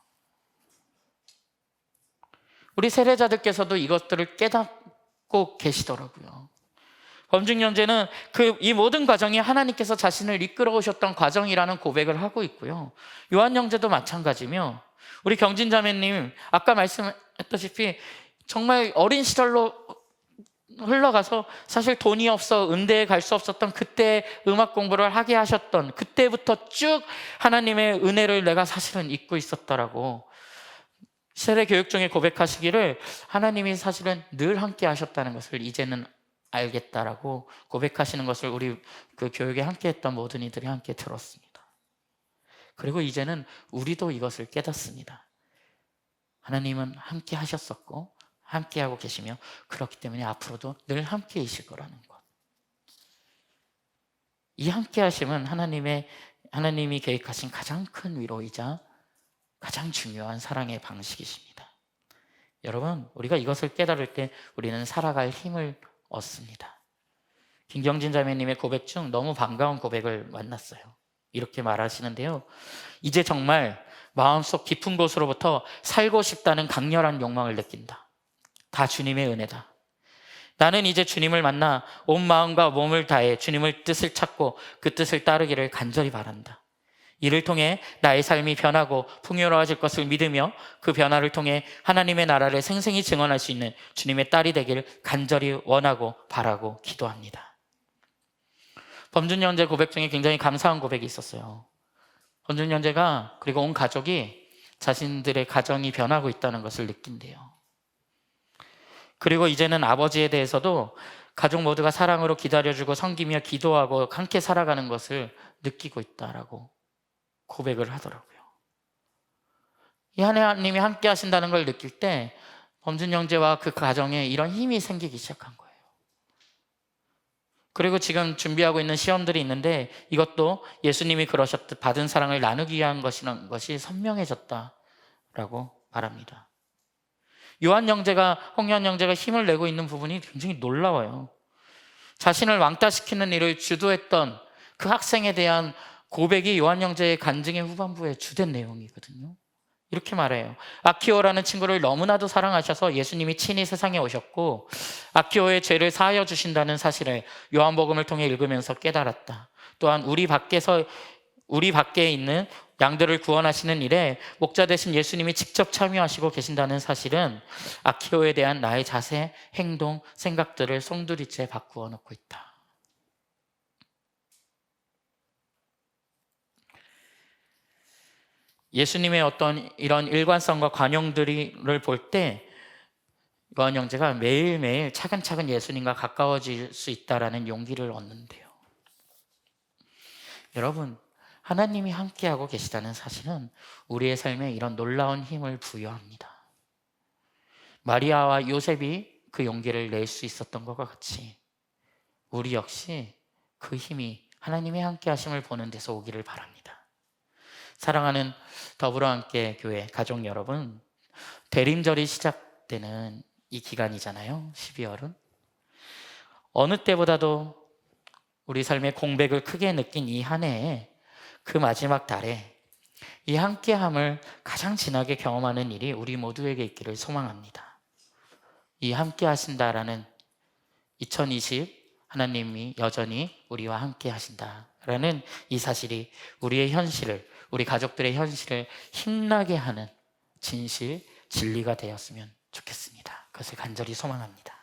우리 세례자들께서도 이것들을 깨닫고 계시더라고요. 범중형제는 이 모든 과정이 하나님께서 자신을 이끌어 오셨던 과정이라는 고백을 하고 있고요. 요한형제도 마찬가지며 우리 경진자매님 아까 말씀했다시피 정말 어린 시절로 흘러가서 사실 돈이 없어 음대에 갈 수 없었던 그때 음악 공부를 하게 하셨던 그때부터 쭉 하나님의 은혜를 내가 사실은 잊고 있었더라고 세례 교육 중에 고백하시기를 하나님이 사실은 늘 함께 하셨다는 것을 이제는 알겠다라고 고백하시는 것을 우리 그 교육에 함께 했던 모든 이들이 함께 들었습니다. 그리고 이제는 우리도 이것을 깨닫습니다. 하나님은 함께 하셨었고 함께 하고 계시며 그렇기 때문에 앞으로도 늘 함께 계실 거라는 것. 이 함께 하심은 하나님이 계획하신 가장 큰 위로이자 가장 중요한 사랑의 방식이십니다. 여러분, 우리가 이것을 깨달을 때 우리는 살아갈 힘을 얻습니다. 김경진 자매님의 고백 중 너무 반가운 고백을 만났어요. 이렇게 말하시는데요. 이제 정말 마음속 깊은 곳으로부터 살고 싶다는 강렬한 욕망을 느낀다. 다 주님의 은혜다. 나는 이제 주님을 만나 온 마음과 몸을 다해 주님의 뜻을 찾고 그 뜻을 따르기를 간절히 바란다. 이를 통해 나의 삶이 변하고 풍요로워질 것을 믿으며 그 변화를 통해 하나님의 나라를 생생히 증언할 수 있는 주님의 딸이 되길 간절히 원하고 바라고 기도합니다. 범준 형제 고백 중에 굉장히 감사한 고백이 있었어요. 범준 형제가 그리고 온 가족이 자신들의 가정이 변하고 있다는 것을 느낀대요. 그리고 이제는 아버지에 대해서도 가족 모두가 사랑으로 기다려주고 섬기며 기도하고 함께 살아가는 것을 느끼고 있다라고 고백을 하더라고요. 이 하나님이 함께 하신다는 걸 느낄 때 범준 형제와 그 가정에 이런 힘이 생기기 시작한 거예요. 그리고 지금 준비하고 있는 시험들이 있는데 이것도 예수님이 그러셨듯 받은 사랑을 나누기 위한 것이라는 것이 선명해졌다라고 말합니다. 요한 형제가, 홍요한 형제가 힘을 내고 있는 부분이 굉장히 놀라워요. 자신을 왕따시키는 일을 주도했던 그 학생에 대한 고백이 요한 형제의 간증의 후반부에 주된 내용이거든요. 이렇게 말해요. 아키오라는 친구를 너무나도 사랑하셔서 예수님이 친히 세상에 오셨고 아키오의 죄를 사하여 주신다는 사실을 요한복음을 통해 읽으면서 깨달았다. 또한 우리 밖에 있는 양들을 구원하시는 일에 목자 되신 예수님이 직접 참여하시고 계신다는 사실은 아키오에 대한 나의 자세, 행동, 생각들을 송두리째 바꾸어 놓고 있다. 예수님의 어떤 이런 일관성과 관용들을 볼 때 요한 형제가 매일매일 차근차근 예수님과 가까워질 수 있다라는 용기를 얻는데요. 여러분, 하나님이 함께하고 계시다는 사실은 우리의 삶에 이런 놀라운 힘을 부여합니다. 마리아와 요셉이 그 용기를 낼 수 있었던 것과 같이 우리 역시 그 힘이 하나님의 함께하심을 보는 데서 오기를 바랍니다. 사랑하는 더불어 함께 교회 가족 여러분, 대림절이 시작되는 이 기간이잖아요. 12월은 어느 때보다도 우리 삶의 공백을 크게 느낀 이 한 해에 그 마지막 달에 이 함께함을 가장 진하게 경험하는 일이 우리 모두에게 있기를 소망합니다. 이 함께 하신다라는 2020 하나님이 여전히 우리와 함께 하신다라는 이 사실이 우리의 현실을, 우리 가족들의 현실을 힘나게 하는 진실, 진리가 되었으면 좋겠습니다. 그것을 간절히 소망합니다.